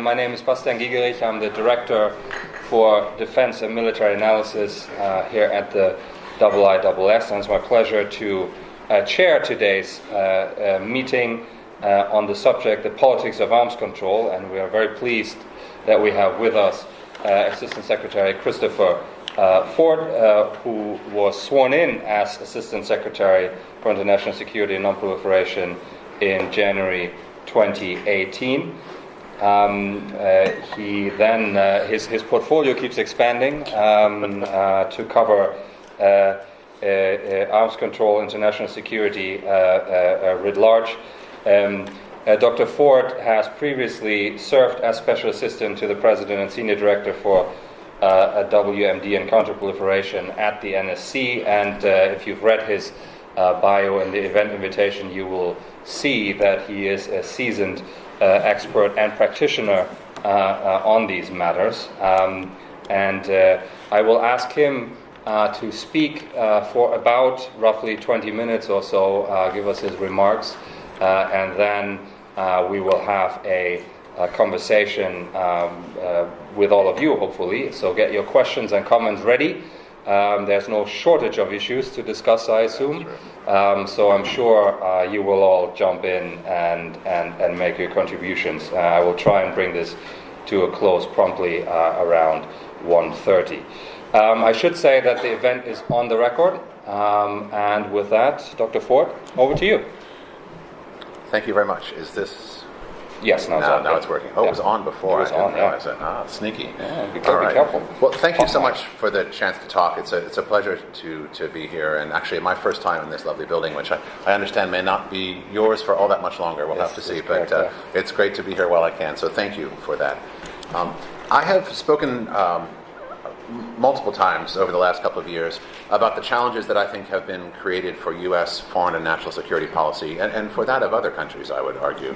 My name is Bastian Gigerich. I'm the Director for Defense and Military Analysis here at the IISS, and it's my pleasure to chair today's meeting on the subject, the politics of arms control, and we are very pleased that we have with us Assistant Secretary Christopher Ford, who was sworn in as Assistant Secretary for International Security and Nonproliferation in January 2018. He then his portfolio keeps expanding to cover arms control, international security writ large. Dr. Ford has previously served as Special Assistant to the President and Senior Director for WMD and Counterproliferation at the NSC, and if you've read his bio in the event invitation, you will see that he is a seasoned expert and practitioner on these matters. And I will ask him to speak for about roughly 20 minutes or so, give us his remarks, and then we will have a conversation with all of you, hopefully. So get your questions and comments ready. There's no shortage of issues to discuss, I assume. So I'm sure you will all jump in and make your contributions. I will try and bring this to a close promptly around 1:30. I should say that the event is on the record. And with that, Dr. Ford, over to you. Thank you very much. Is this... Yes, now it's working. Oh, yeah. It was on before. It was on, yeah. Sneaky. Yeah, be careful. Well, thank you so much for the chance to talk. It's a pleasure to be here, and actually my first time in this lovely building, which I understand may not be yours for all that much longer. We'll have to see, but it's great to be here while I can, so thank you for that. I have spoken multiple times over the last couple of years about the challenges that I think have been created for U.S. foreign and national security policy, and for that of other countries, I would argue,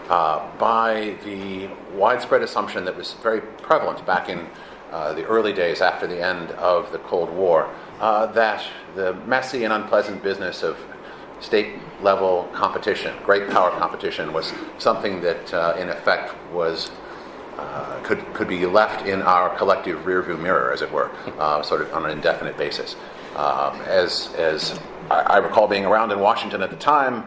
by the widespread assumption that was very prevalent back in the early days after the end of the Cold War, that the messy and unpleasant business of state-level competition, great power competition, was something that in effect was could be left in our collective rearview mirror, as it were, sort of on an indefinite basis. As I recall being around in Washington at the time,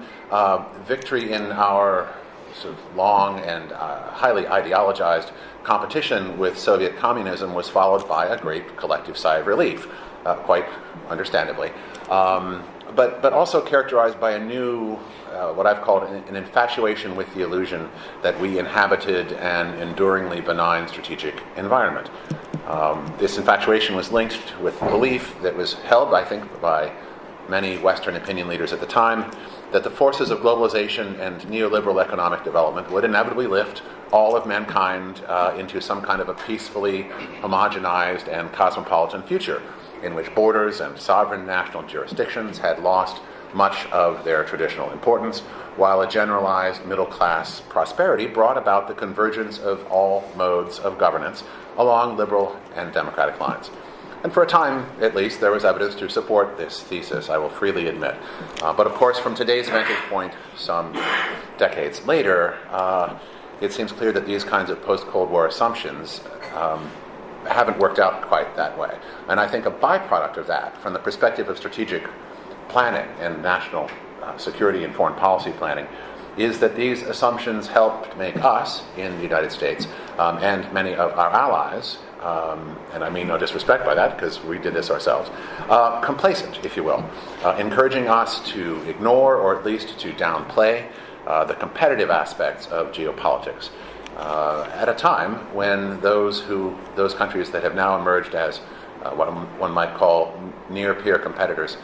victory in our sort of long and highly ideologized competition with Soviet communism was followed by a great collective sigh of relief, quite understandably, but also characterized by a new, what I've called an infatuation with the illusion that we inhabited an enduringly benign strategic environment. This infatuation was linked with the belief that was held, I think, by many Western opinion leaders at the time, that the forces of globalization and neoliberal economic development would inevitably lift all of mankind into some kind of a peacefully homogenized and cosmopolitan future in which borders and sovereign national jurisdictions had lost much of their traditional importance, while a generalized middle-class prosperity brought about the convergence of all modes of governance along liberal and democratic lines. And for a time, at least, there was evidence to support this thesis, I will freely admit. But of course, from today's vantage point, some decades later, it seems clear that these kinds of post-Cold War assumptions haven't worked out quite that way. And I think a byproduct of that, from the perspective of strategic planning and national security and foreign policy planning, is that these assumptions helped make us in the United States and many of our allies, and I mean no disrespect by that because we did this ourselves, complacent, if you will, encouraging us to ignore or at least to downplay the competitive aspects of geopolitics at a time when those countries that have now emerged as what one might call near-peer competitors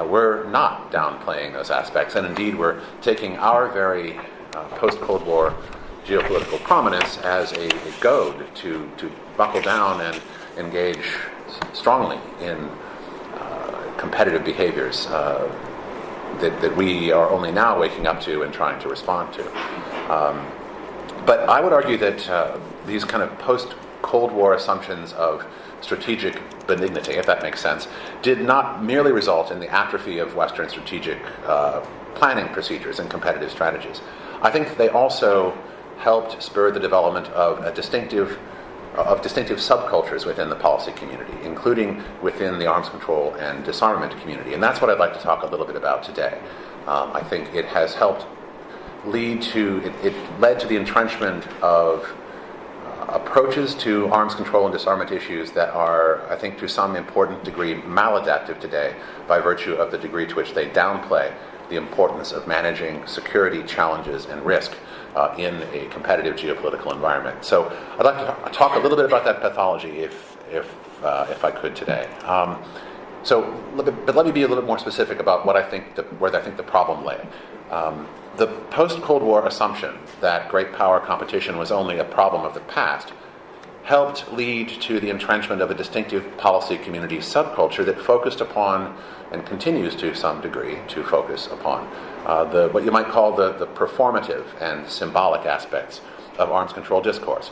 we're not downplaying those aspects, and indeed we're taking our very post-Cold War geopolitical prominence as a goad to buckle down and engage strongly in competitive behaviors that we are only now waking up to and trying to respond to. But I would argue that these kind of post-Cold War assumptions of strategic benignity, if that makes sense, did not merely result in the atrophy of Western strategic planning procedures and competitive strategies. I think they also helped spur the development of distinctive subcultures within the policy community, including within the arms control and disarmament community. And that's what I'd like to talk a little bit about today. I think it has helped it led to the entrenchment of approaches to arms control and disarmament issues that are, I think, to some important degree maladaptive today by virtue of the degree to which they downplay the importance of managing security challenges and risk in a competitive geopolitical environment. So I'd like to talk a little bit about that pathology if I could today. But let me be a little bit more specific about where I think the problem lay. The post-Cold War assumption that great power competition was only a problem of the past helped lead to the entrenchment of a distinctive policy community subculture that focused upon, and continues to some degree to focus upon, what you might call the performative and symbolic aspects of arms control discourse,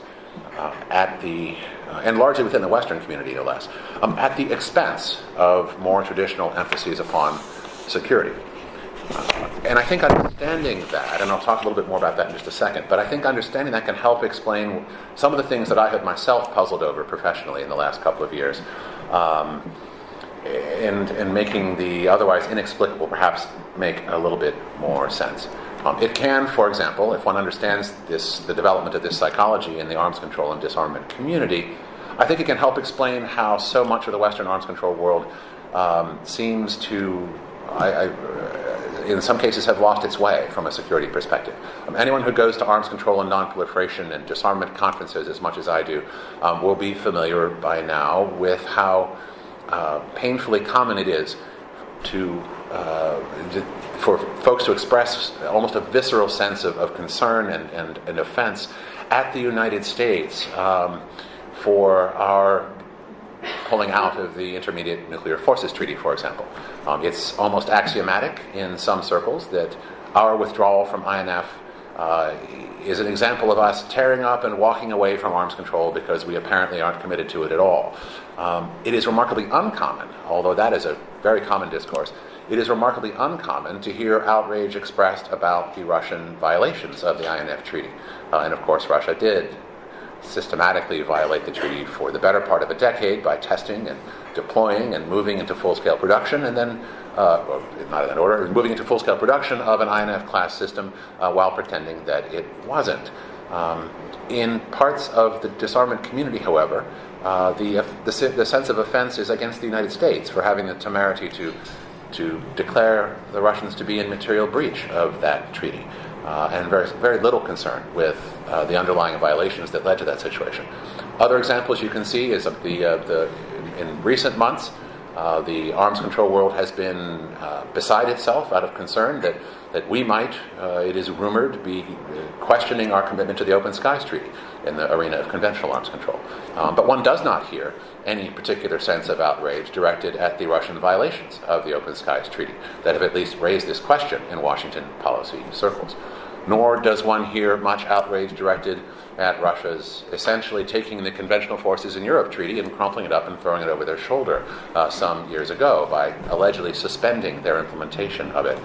and largely within the Western community, no less, at the expense of more traditional emphases upon security. And I think understanding that, and I'll talk a little bit more about that in just a second, but I think understanding that can help explain some of the things that I have myself puzzled over professionally in the last couple of years, and making the otherwise inexplicable perhaps make a little bit more sense. It can, for example, if one understands the development of this psychology in the arms control and disarmament community, I think it can help explain how so much of the Western arms control world seems to, in some cases, have lost its way from a security perspective. Anyone who goes to arms control and nonproliferation and disarmament conferences as much as I do will be familiar by now with how painfully common it is for folks to express almost a visceral sense of concern and offense at the United States for our pulling out of the Intermediate Nuclear Forces Treaty, for example. It's almost axiomatic in some circles that our withdrawal from INF is an example of us tearing up and walking away from arms control because we apparently aren't committed to it at all. It is remarkably uncommon, although that is a very common discourse, it is remarkably uncommon to hear outrage expressed about the Russian violations of the INF Treaty. And of course, Russia did systematically violate the treaty for the better part of a decade by testing and deploying and moving into full-scale production, and then, not in that order, moving into full-scale production of an INF-class system while pretending that it wasn't. In parts of the disarmament community, however, the sense of offense is against the United States for having the temerity to declare the Russians to be in material breach of that treaty, and very, very little concern with the underlying violations that led to that situation. Other examples you can see is in recent months, the arms control world has been beside itself out of concern that we might, it is rumored, be questioning our commitment to the Open Skies Treaty in the arena of conventional arms control. But one does not hear any particular sense of outrage directed at the Russian violations of the Open Skies Treaty that have at least raised this question in Washington policy circles. Nor does one hear much outrage directed at Russia's essentially taking the conventional forces in Europe treaty and crumpling it up and throwing it over their shoulder some years ago by allegedly suspending their implementation of it,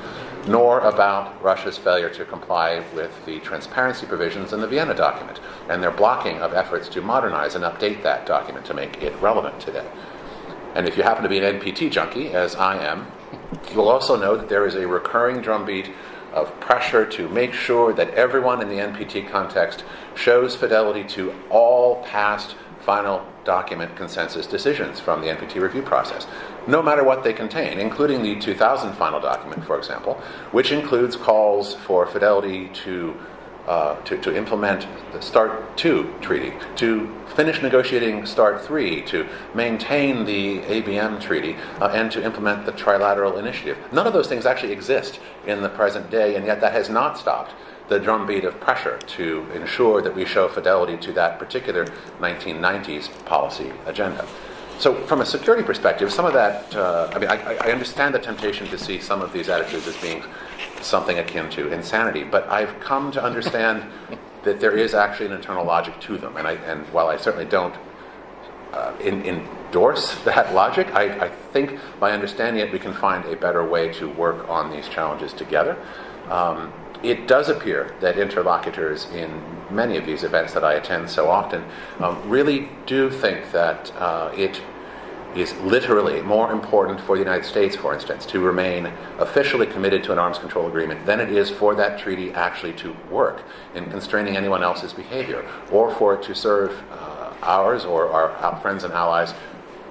nor about Russia's failure to comply with the transparency provisions in the Vienna document and their blocking of efforts to modernize and update that document to make it relevant today. And if you happen to be an NPT junkie, as I am, you'll also know that there is a recurring drumbeat of pressure to make sure that everyone in the NPT context shows fidelity to all past final document consensus decisions from the NPT review process, no matter what they contain, including the 2000 final document, for example, which includes calls for fidelity to implement the START 2 treaty, to finish negotiating START 3, to maintain the ABM treaty, and to implement the trilateral initiative. None of those things actually exist in the present day, and yet that has not stopped the drumbeat of pressure to ensure that we show fidelity to that particular 1990s policy agenda. So from a security perspective, some of that, I understand the temptation to see some of these attitudes as being something akin to insanity, but I've come to understand that there is actually an internal logic to them. And while I certainly don't endorse that logic, I think by understanding it, we can find a better way to work on these challenges together. it does appear that interlocutors in many of these events that I attend so often really do think that it is literally more important for the United States, for instance, to remain officially committed to an arms control agreement than it is for that treaty actually to work in constraining anyone else's behavior, or for it to serve ours or our friends and allies'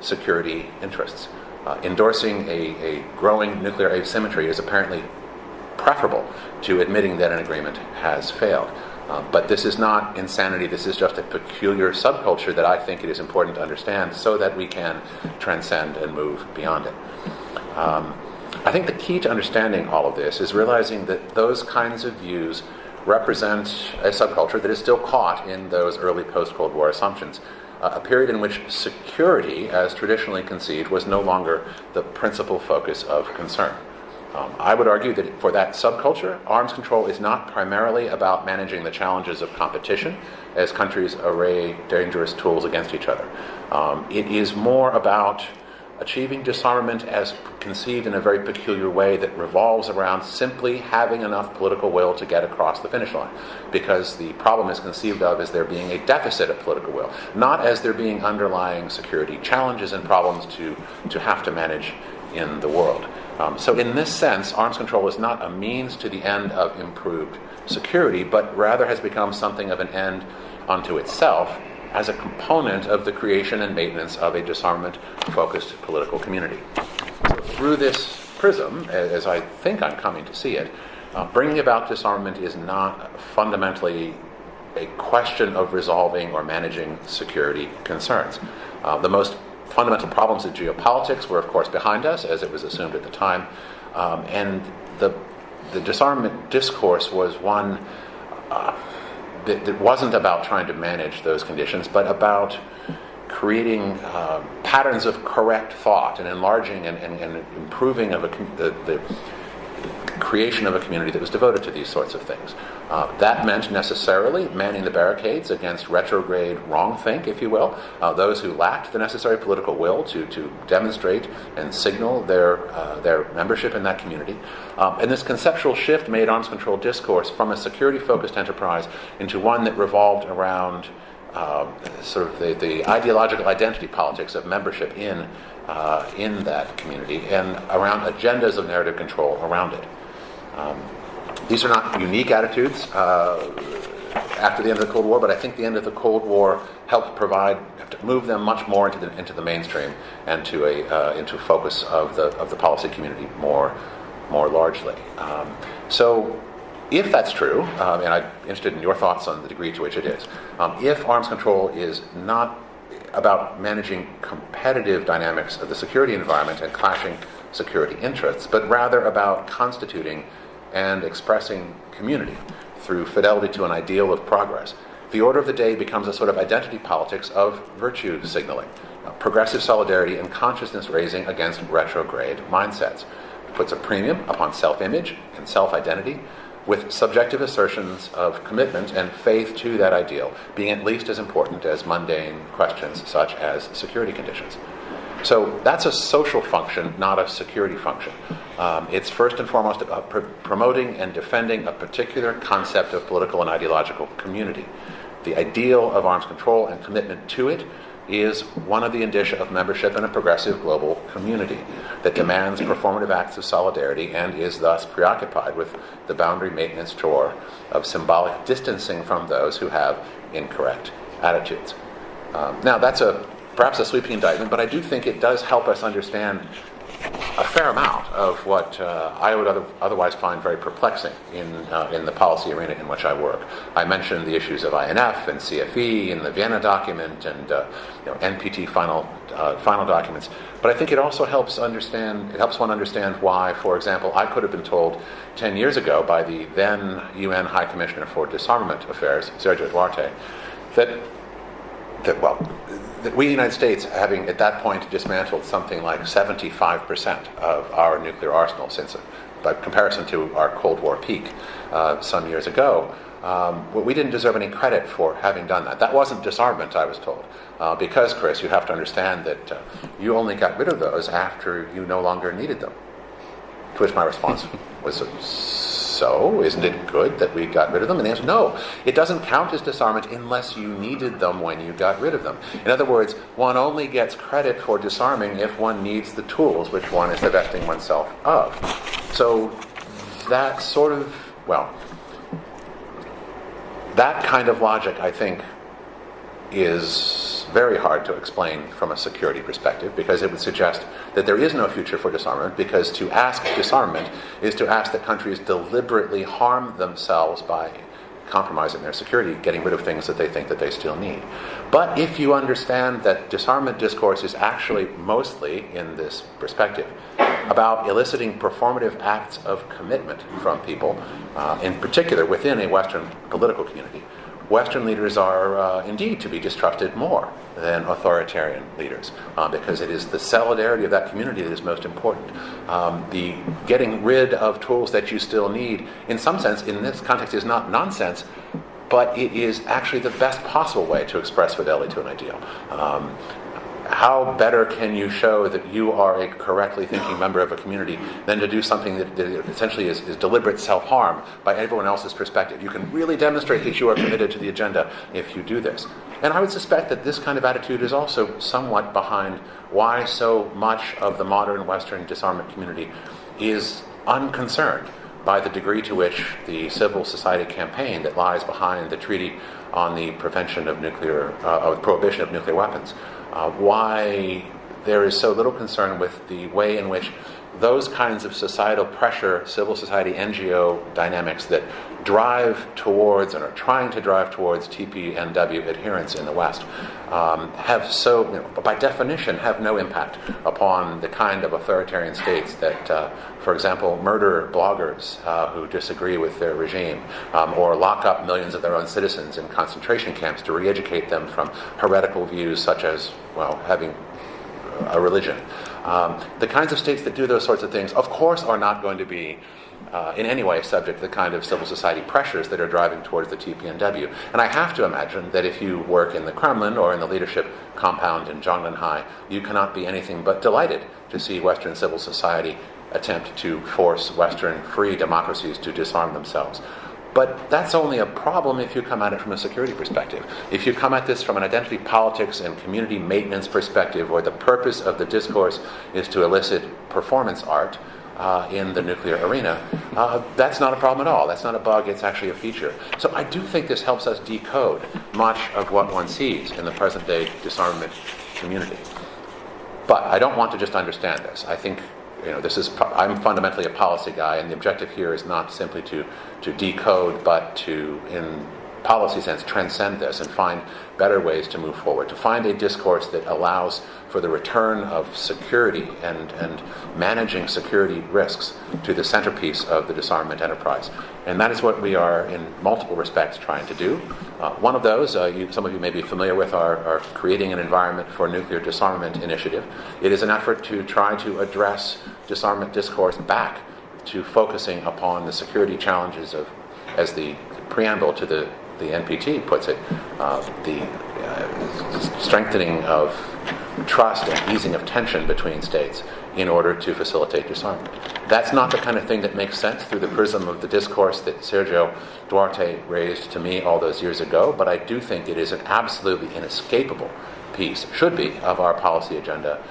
security interests. Endorsing a growing nuclear asymmetry is apparently preferable to admitting that an agreement has failed. But this is not insanity. This is just a peculiar subculture that I think it is important to understand so that we can transcend and move beyond it. I think the key to understanding all of this is realizing that those kinds of views represent a subculture that is still caught in those early post-Cold War assumptions. A period in which security, as traditionally conceived, was no longer the principal focus of concern. I would argue that for that subculture, arms control is not primarily about managing the challenges of competition as countries array dangerous tools against each other. It is more about achieving disarmament as conceived in a very peculiar way that revolves around simply having enough political will to get across the finish line, because the problem is conceived of as there being a deficit of political will, not as there being underlying security challenges and problems to have to manage in the world. So in this sense, arms control is not a means to the end of improved security, but rather has become something of an end unto itself as a component of the creation and maintenance of a disarmament-focused political community. So through this prism, as I think I'm coming to see it, bringing about disarmament is not fundamentally a question of resolving or managing security concerns. The most fundamental problems of geopolitics were, of course, behind us, as it was assumed at the time, and the disarmament discourse was one that wasn't about trying to manage those conditions, but about creating patterns of correct thought and enlarging and improving of the creation of a community that was devoted to these sorts of things. That meant necessarily manning the barricades against retrograde wrongthink, if you will, those who lacked the necessary political will to demonstrate and signal their membership in that community. And this conceptual shift made arms control discourse from a security-focused enterprise into one that revolved around sort of the ideological identity politics of membership in that community and around agendas of narrative control around it. These are not unique attitudes after the end of the Cold War, but I think the end of the Cold War helped move them much more into the mainstream and into focus of the policy community more largely. So, if that's true, and I'm interested in your thoughts on the degree to which it is, if arms control is not about managing competitive dynamics of the security environment and clashing security interests, but rather about constituting and expressing community through fidelity to an ideal of progress, the order of the day becomes a sort of identity politics of virtue signaling, progressive solidarity and consciousness raising against retrograde mindsets. It puts a premium upon self-image and self-identity, with subjective assertions of commitment and faith to that ideal being at least as important as mundane questions such as security conditions. So that's a social function, not a security function. It's first and foremost about promoting and defending a particular concept of political and ideological community. The ideal of arms control and commitment to it is one of the indicia of membership in a progressive global community that demands performative acts of solidarity and is thus preoccupied with the boundary maintenance chore of symbolic distancing from those who have incorrect attitudes. Now, that's perhaps a sweeping indictment, but I do think it does help us understand a fair amount of what I would otherwise find very perplexing in the policy arena in which I work. I mentioned the issues of INF and CFE and the Vienna document and NPT final documents, but I think it also helps one understand why, for example, I could have been told 10 years ago by the then UN High Commissioner for Disarmament Affairs, Sergio Duarte, that we in the United States, having at that point dismantled something like 75% of our nuclear arsenal since, by comparison to our Cold War peak some years ago, we didn't deserve any credit for having done that. That wasn't disarmament, I was told, because, Chris, you have to understand that you only got rid of those after you no longer needed them. To which my response was so? Isn't it good that we got rid of them? And the answer, no. It doesn't count as disarmament unless you needed them when you got rid of them. In other words, one only gets credit for disarming if one needs the tools which one is divesting oneself of. So that sort of, that kind of logic, I think, is very hard to explain from a security perspective, because it would suggest that there is no future for disarmament, because to ask disarmament is to ask that countries deliberately harm themselves by compromising their security, getting rid of things that they think that they still need. But if you understand that disarmament discourse is actually mostly, in this perspective, about eliciting performative acts of commitment from people, in particular within a Western political community, Western leaders are indeed to be distrusted more than authoritarian leaders, because it is the solidarity of that community that is most important. The getting rid of tools that you still need, in some sense, in this context, is not nonsense, but it is actually the best possible way to express fidelity to an ideal. How better can you show that you are a correctly thinking member of a community than to do something that essentially is deliberate self-harm by everyone else's perspective? You can really demonstrate that you are committed to the agenda if you do this. And I would suspect that this kind of attitude is also somewhat behind why so much of the modern Western disarmament community is unconcerned by the degree to which the civil society campaign that lies behind the Treaty on the Prevention of Prohibition of Nuclear Weapons, why there is so little concern with the way in which those kinds of societal pressure, civil society, NGO dynamics that drive towards and are trying to drive towards TPNW adherence in the West have so, by definition, have no impact upon the kind of authoritarian states that, for example, murder bloggers who disagree with their regime, or lock up millions of their own citizens in concentration camps to re-educate them from heretical views such as, having a religion. The kinds of states that do those sorts of things, of course, are not going to be in any way subject to the kind of civil society pressures that are driving towards the TPNW. And I have to imagine that if you work in the Kremlin or in the leadership compound in Zhongnanhai, you cannot be anything but delighted to see Western civil society attempt to force Western free democracies to disarm themselves. But that's only a problem if you come at it from a security perspective. If you come at this from an identity politics and community maintenance perspective, where the purpose of the discourse is to elicit performance art in the nuclear arena, that's not a problem at all. That's not a bug, it's actually a feature. So I do think this helps us decode much of what one sees in the present-day disarmament community. But I don't want to just understand this. I think I'm fundamentally a policy guy, and the objective here is not simply to decode, but to, in policy sense, transcend this and find better ways to move forward, to find a discourse that allows for the return of security and managing security risks to the centerpiece of the disarmament enterprise. And that is what we are, in multiple respects, trying to do. One of those, some of you may be familiar with, our Creating an Environment for Nuclear Disarmament initiative. It is an effort to try to address disarmament discourse back to focusing upon the security challenges of, as the preamble to the NPT puts it, the strengthening of trust and easing of tension between states in order to facilitate disarmament. That's not the kind of thing that makes sense through the prism of the discourse that Sergio Duarte raised to me all those years ago, but I do think it is an absolutely inescapable piece, should be, of our policy agenda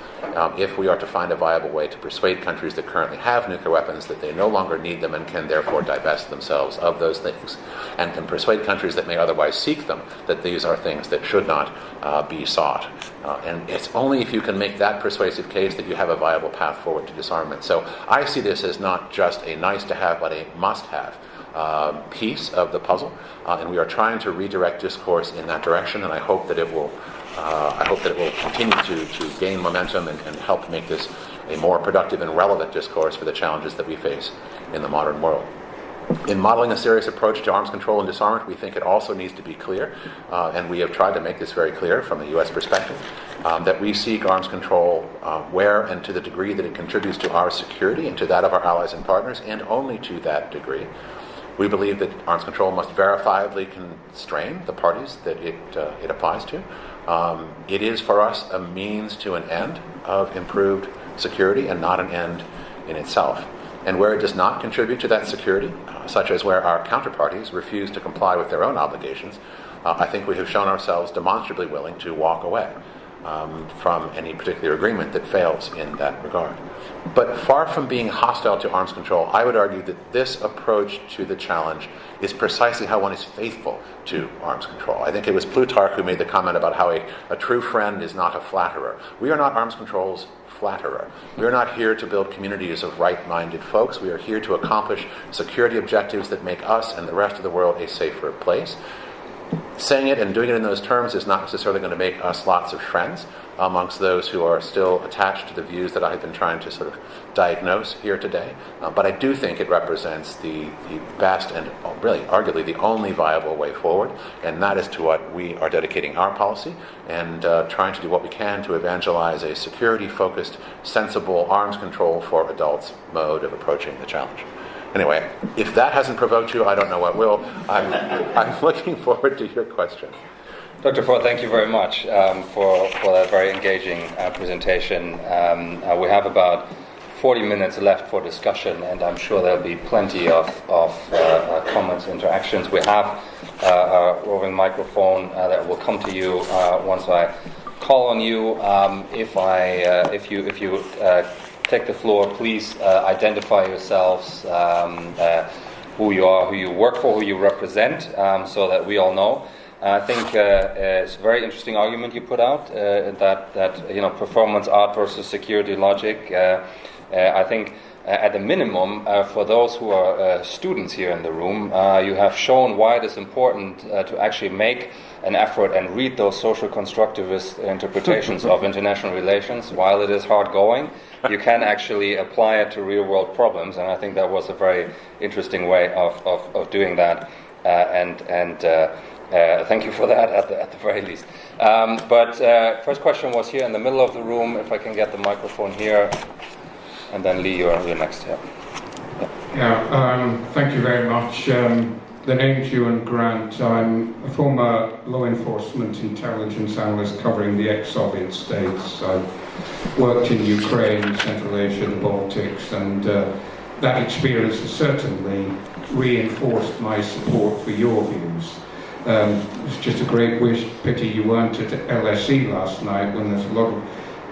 if we are to find a viable way to persuade countries that currently have nuclear weapons that they no longer need them and can therefore divest themselves of those things, and can persuade countries that may otherwise seek them that these are things that should not be sought. And it's only if you can make that persuasive case that you have a viable path forward to disarmament. So I see this as not just a nice to have, but a must have piece of the puzzle, and we are trying to redirect discourse in that direction, and I hope that it will continue to gain momentum and help make this a more productive and relevant discourse for the challenges that we face in the modern world. In modeling a serious approach to arms control and disarmament, we think it also needs to be clear, and we have tried to make this very clear from the U.S. perspective, that we seek arms control where and to the degree that it contributes to our security and to that of our allies and partners, and only to that degree. We believe that arms control must verifiably constrain the parties that it applies to. It is for us a means to an end of improved security and not an end in itself. And where it does not contribute to that security, such as where our counterparties refuse to comply with their own obligations, I think we have shown ourselves demonstrably willing to walk away from any particular agreement that fails in that regard. But far from being hostile to arms control, I would argue that this approach to the challenge is precisely how one is faithful to arms control. I think it was Plutarch who made the comment about how a true friend is not a flatterer. We are not arms control's flatterer. We are not here to build communities of right-minded folks. We are here to accomplish security objectives that make us and the rest of the world a safer place. Saying it and doing it in those terms is not necessarily going to make us lots of friends amongst those who are still attached to the views that I have been trying to sort of diagnose here today. But I do think it represents the best and really arguably the only viable way forward, and that is to what we are dedicating our policy and trying to do what we can to evangelize a security-focused, sensible arms control for adults mode of approaching the challenge. Anyway, if that hasn't provoked you, I don't know what will. I'm looking forward to your question. Dr. Ford, thank you very much for that very engaging presentation. We have about 40 minutes left for discussion, and I'm sure there'll be plenty of comments, interactions. We have a roving microphone that will come to you once I call on you. If you take the floor, please identify yourselves, who you are, who you work for, who you represent, so that we all know. I think it's a very interesting argument you put out, that performance art versus security logic. I think at the minimum, for those who are students here in the room, you have shown why it is important to actually make an effort and read those social constructivist interpretations of international relations. While it is hard going, you can actually apply it to real world problems, and I think that was a very interesting way of doing that. Thank you for that at the very least. But first question was here in the middle of the room. If I can get the microphone here, and then Lee, you're next. Thank you very much. The name's Ewan Grant. I'm a former law enforcement intelligence analyst covering the ex-Soviet states. I've worked in Ukraine, Central Asia, the Baltics, and that experience has certainly reinforced my support for your views. It's just a great pity you weren't at LSE last night, when there's a lot of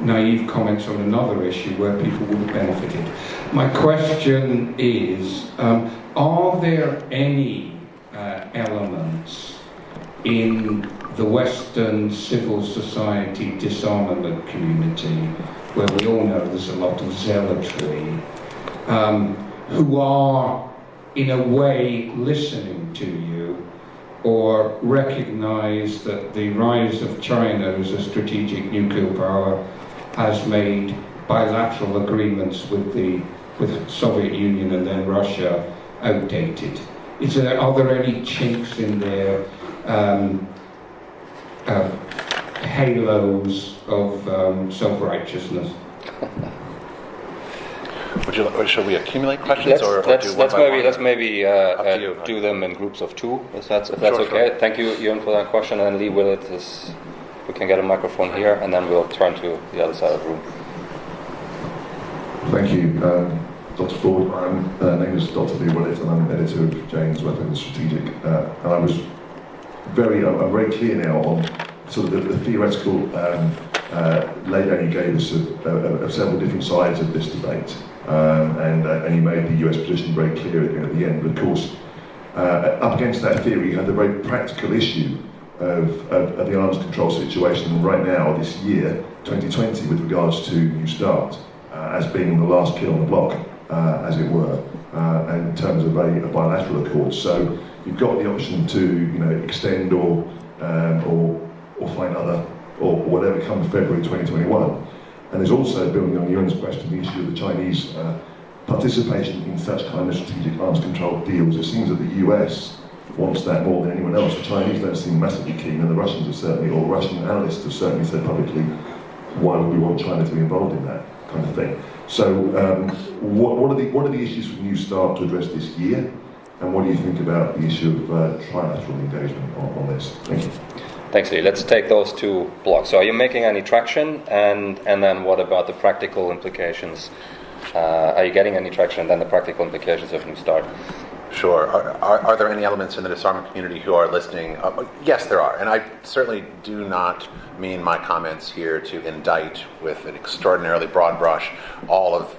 naive comments on another issue where people would have benefited. My question is, are there any elements in the Western civil society disarmament community, where we all know there's a lot of zealotry, who are in a way listening to you, or recognize that the rise of China as a strategic nuclear power has made bilateral agreements with the Soviet Union and then Russia outdated? Are there any chinks in their halos of self-righteousness? Should we accumulate questions, let's maybe do them in groups of two, if that's okay. Sure. Thank you, Ewan, for that question, and then Lee Willett we can get a microphone here, and then we'll turn to the other side of the room. Thank you, Dr. Ford. My name is Dr. Lee Willett, and I'm editor of Jane's Weapons Strategic. And I'm very clear now on sort of the theoretical laydown you gave us of several different sides of this debate. And you made the US position very clear at the end. But of course, up against that theory, you had the very practical issue of the arms control situation right now, this year, 2020, with regards to New START, as being the last kid on the block, as it were, in terms of a bilateral accord. So you've got the option to extend or find other, or whatever comes February 2021. And there's also, building on Ewan's question, the issue of the Chinese participation in such kind of strategic arms control deals. It seems that the US wants that more than anyone else. The Chinese don't seem massively keen, and the Russians have certainly, or Russian analysts have certainly said publicly, why would we want China to be involved in that kind of thing? So what are the issues for New START to address this year? And what do you think about the issue of trilateral engagement on this? Thank you. Thanks, Lee. Let's take those two blocks. So are you making any traction? And then what about the practical implications? Are you getting any traction? And then the practical implications of New START. Sure. Are there any elements in the disarmament community who are listening? Yes, there are. And I certainly do not mean my comments here to indict with an extraordinarily broad brush all of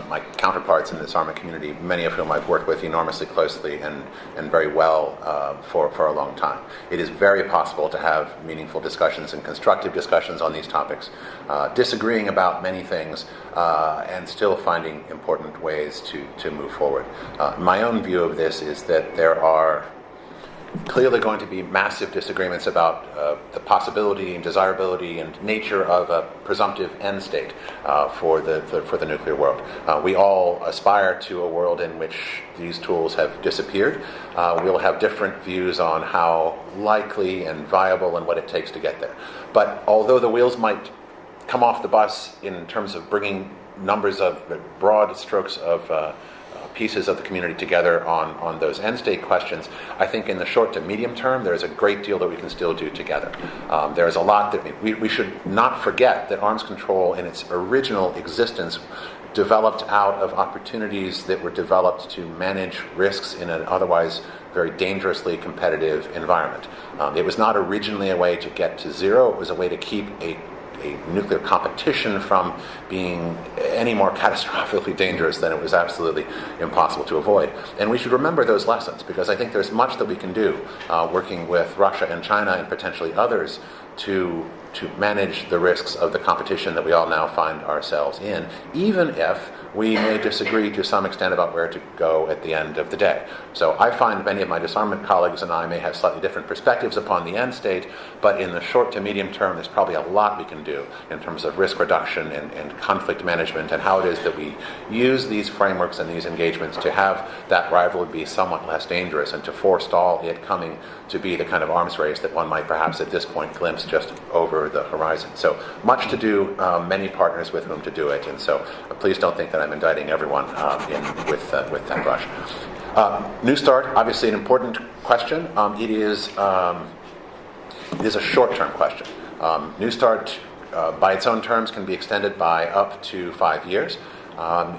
my counterparts in the disarmament community, many of whom I've worked with enormously closely and very well for a long time. It is very possible to have meaningful discussions and constructive discussions on these topics, disagreeing about many things, and still finding important ways to move forward. My own view of this is that there are clearly going to be massive disagreements about the possibility and desirability and nature of a presumptive end state for the nuclear world. We all aspire to a world in which these tools have disappeared. We'll have different views on how likely and viable and what it takes to get there. But although the wheels might come off the bus in terms of bringing numbers of broad strokes of pieces of the community together on those end state questions, I think in the short to medium term there's a great deal that we can still do together. There's a lot that we should not forget that arms control in its original existence developed out of opportunities that were developed to manage risks in an otherwise very dangerously competitive environment. It was not originally a way to get to zero, it was a way to keep a nuclear competition from being any more catastrophically dangerous than it was absolutely impossible to avoid. And we should remember those lessons, because I think there's much that we can do working with Russia and China and potentially others to manage the risks of the competition that we all now find ourselves in, even if we may disagree to some extent about where to go at the end of the day. So I find many of my disarmament colleagues and I may have slightly different perspectives upon the end state, but in the short to medium term, there's probably a lot we can do in terms of risk reduction and conflict management and how it is that we use these frameworks and these engagements to have that rivalry be somewhat less dangerous and to forestall it coming to be the kind of arms race that one might perhaps at this point glimpse just over the horizon. So much to do, many partners with whom to do it, and so please don't think that I'm indicting everyone with that brush. New START, obviously an important question. It is a short-term question. New START, by its own terms, can be extended by up to 5 years.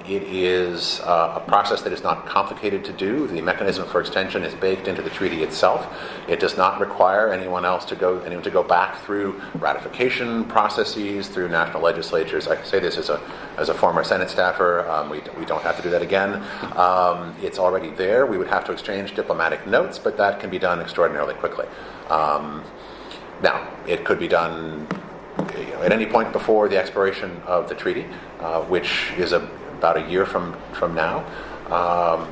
It is a process that is not complicated to do. The mechanism for extension is baked into the treaty itself. It does not require anyone to go back through ratification processes, through national legislatures. I say this as a former Senate staffer. We don't have to do that again. It's already there. We would have to exchange diplomatic notes, but that can be done extraordinarily quickly. Now, it could be done at any point before the expiration of the treaty, which is about a year from now,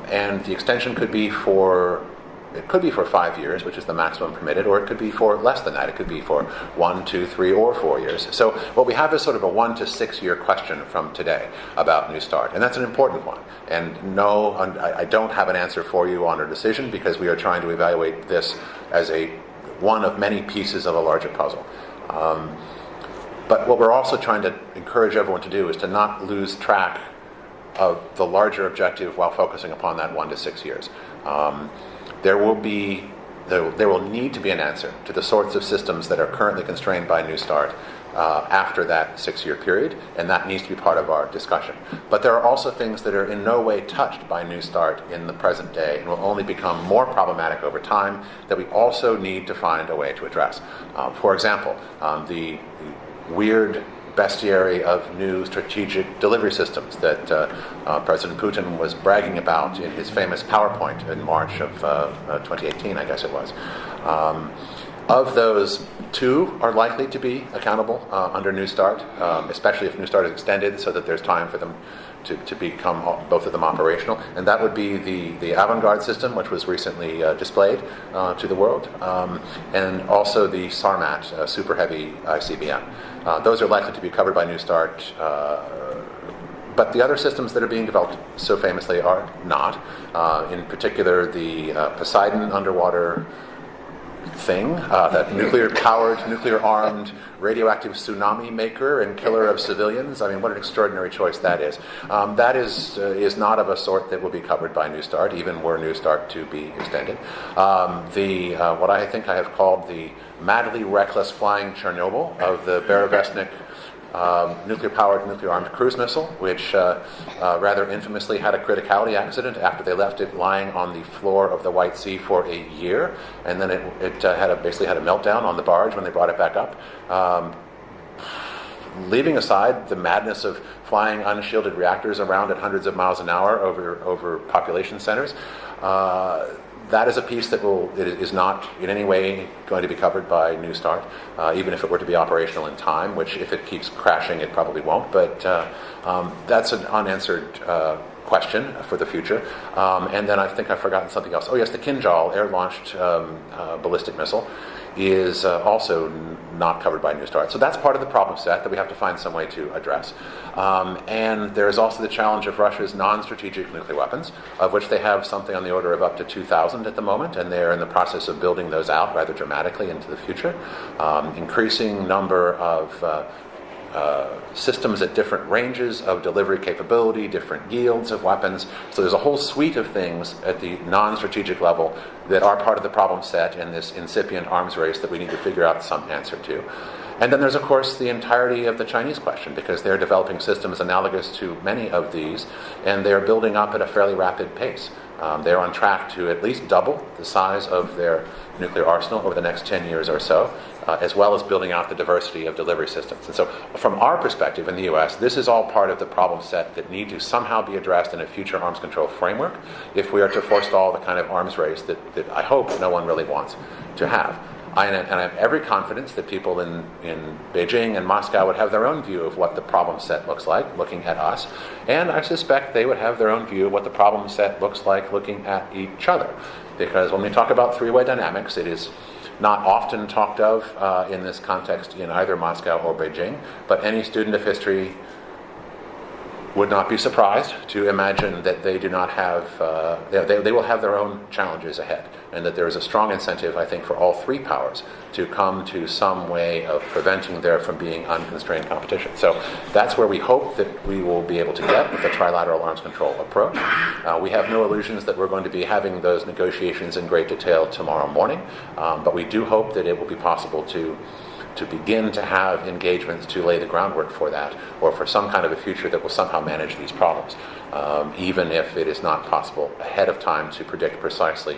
and the extension could be for 5 years, which is the maximum permitted, or it could be for less than that. It could be for 1, 2, 3, or 4 years. So what we have is sort of a 1 to 6 year question from today about New START, and that's an important one. And no, I don't have an answer for you on our decision, because we are trying to evaluate this as one of many pieces of a larger puzzle. But what we're also trying to encourage everyone to do is to not lose track of the larger objective while focusing upon that 1 to 6 years. There will need to be an answer to the sorts of systems that are currently constrained by New START after that 6-year period, and that needs to be part of our discussion. But there are also things that are in no way touched by New START in the present day and will only become more problematic over time that we also need to find a way to address. For example, the weird bestiary of new strategic delivery systems that President Putin was bragging about in his famous PowerPoint in March of 2018, I guess it was. Of those, 2 are likely to be accountable under New START, especially if New START is extended so that there's time for them to become both of them operational, and that would be the Avangard system, which was recently displayed to the world, and also the SARMAT, Super Heavy ICBM. Those are likely to be covered by New START, but the other systems that are being developed so famously are not. In particular, the Poseidon underwater thing, that nuclear-powered, nuclear-armed, radioactive tsunami maker and killer of civilians. I mean, what an extraordinary choice that is. That is not of a sort that will be covered by New START, even were New START to be extended. What I think I have called the madly reckless flying Chernobyl of the Berevestnik nuclear-powered, nuclear-armed cruise missile, which rather infamously had a criticality accident after they left it lying on the floor of the White Sea for a year, and then it basically had a meltdown on the barge when they brought it back up. Leaving aside the madness of flying unshielded reactors around at hundreds of miles an hour over population centers, that is a piece that is not in any way going to be covered by New START, even if it were to be operational in time, which if it keeps crashing, it probably won't. But that's an unanswered question for the future. And then I think I've forgotten something else. Oh yes, the Kinjal air-launched ballistic missile is also not covered by New START. So that's part of the problem set that we have to find some way to address. And there is also the challenge of Russia's non-strategic nuclear weapons, of which they have something on the order of up to 2,000 at the moment, and they're in the process of building those out rather dramatically into the future. Increasing number of systems at different ranges of delivery capability, different yields of weapons. So there's a whole suite of things at the non-strategic level that are part of the problem set in this incipient arms race that we need to figure out some answer to. And then there's, of course, the entirety of the Chinese question, because they're developing systems analogous to many of these, and they're building up at a fairly rapid pace. They're on track to at least double the size of their nuclear arsenal over the next 10 years or so, as well as building out the diversity of delivery systems. And so from our perspective in the U.S., this is all part of the problem set that need to somehow be addressed in a future arms control framework if we are to forestall the kind of arms race that I hope no one really wants to have. I have every confidence that people in Beijing and Moscow would have their own view of what the problem set looks like, looking at us. And I suspect they would have their own view of what the problem set looks like looking at each other. Because when we talk about three-way dynamics, it is not often talked of in this context in either Moscow or Beijing, but any student of history would not be surprised to imagine that they do not have, they will have their own challenges ahead, and that there is a strong incentive, I think, for all three powers to come to some way of preventing there from being unconstrained competition. So that's where we hope that we will be able to get with a trilateral arms control approach. We have no illusions that we're going to be having those negotiations in great detail tomorrow morning, but we do hope that it will be possible to begin to have engagements to lay the groundwork for that, or for some kind of a future that will somehow manage these problems, even if it is not possible ahead of time to predict precisely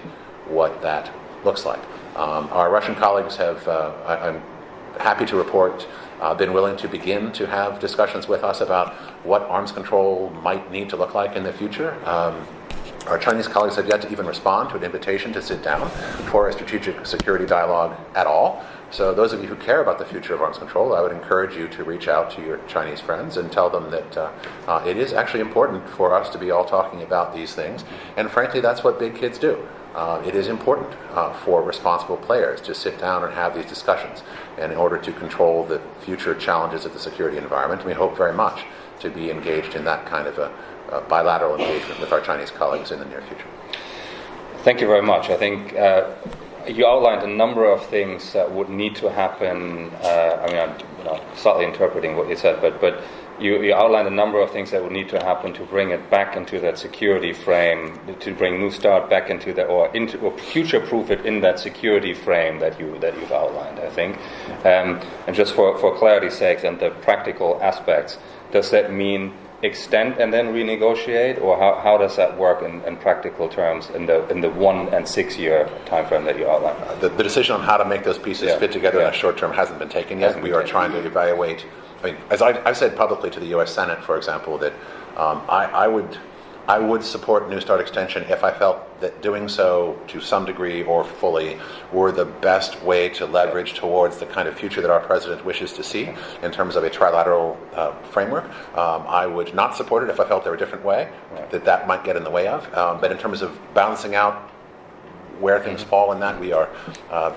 what that looks like. Our Russian colleagues have, I'm happy to report, been willing to begin to have discussions with us about what arms control might need to look like in the future. Our Chinese colleagues have yet to even respond to an invitation to sit down for a strategic security dialogue at all. So those of you who care about the future of arms control, I would encourage you to reach out to your Chinese friends and tell them that it is actually important for us to be all talking about these things. And frankly, that's what big kids do. It is important for responsible players to sit down and have these discussions. And in order to control the future challenges of the security environment, we hope very much to be engaged in that kind of a bilateral engagement with our Chinese colleagues in the near future. Thank you very much. I think you outlined a number of things that would need to happen. I'm slightly interpreting what you said, but you outlined a number of things that would need to happen to bring it back into that security frame, to bring New START back into that, or future-proof it in that security frame that you've outlined, I think. And just for clarity's sake and the practical aspects, does that mean extend and then renegotiate, or how does that work in practical terms in the 1 and 6 year time frame that you outlined? The decision on how to make those pieces fit together in a short term hasn't been taken yet. We are trying to evaluate. I mean, as I've said publicly to the U.S. Senate, for example, that I would support New START extension if I felt that doing so to some degree or fully were the best way to leverage towards the kind of future that our president wishes to see in terms of a trilateral framework. I would not support it if I felt there were a different way that might get in the way of. But in terms of balancing out where things fall in that, we are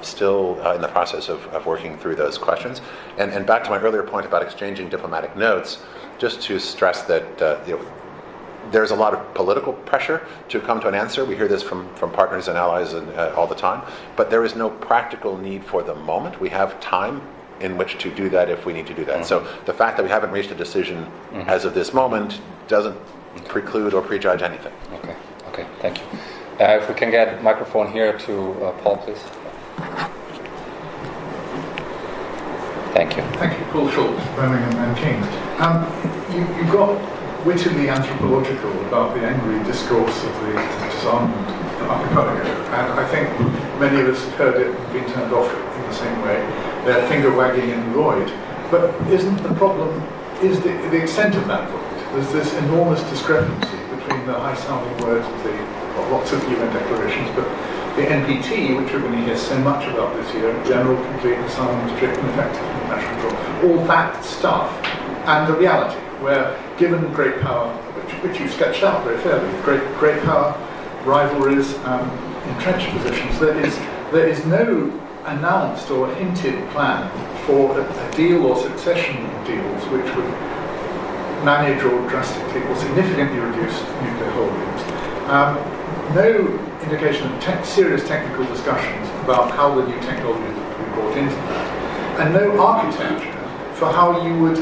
still in the process of working through those questions. And back to my earlier point about exchanging diplomatic notes, just to stress that there's a lot of political pressure to come to an answer. We hear this from partners and allies all the time, but there is no practical need for the moment. We have time in which to do that if we need to do that. Mm-hmm. So the fact that we haven't reached a decision as of this moment doesn't preclude or prejudge anything. Okay, thank you. If we can get a microphone here to Paul, please. Thank you. Thank you, Paul Schultz, Birmingham and King's. You got wittily anthropological about the angry discourse of the disarmament archipelago, and I think many of us have heard it and been turned off in the same way. They're finger wagging and void. But isn't the problem, is the extent of that void? There's this enormous discrepancy between the high-sounding words of lots of UN declarations, but the NPT, which we're going to hear so much about this year, general, complete, disarmament, strict and effective international control, all that stuff, and the reality, where given great power, which you've sketched out very fairly, great power, rivalries, entrenched positions, there is no announced or hinted plan for a deal or succession of deals which would manage or drastically or significantly reduce nuclear holdings. No indication of serious technical discussions about how the new technology would be brought into that, and no architecture for how you would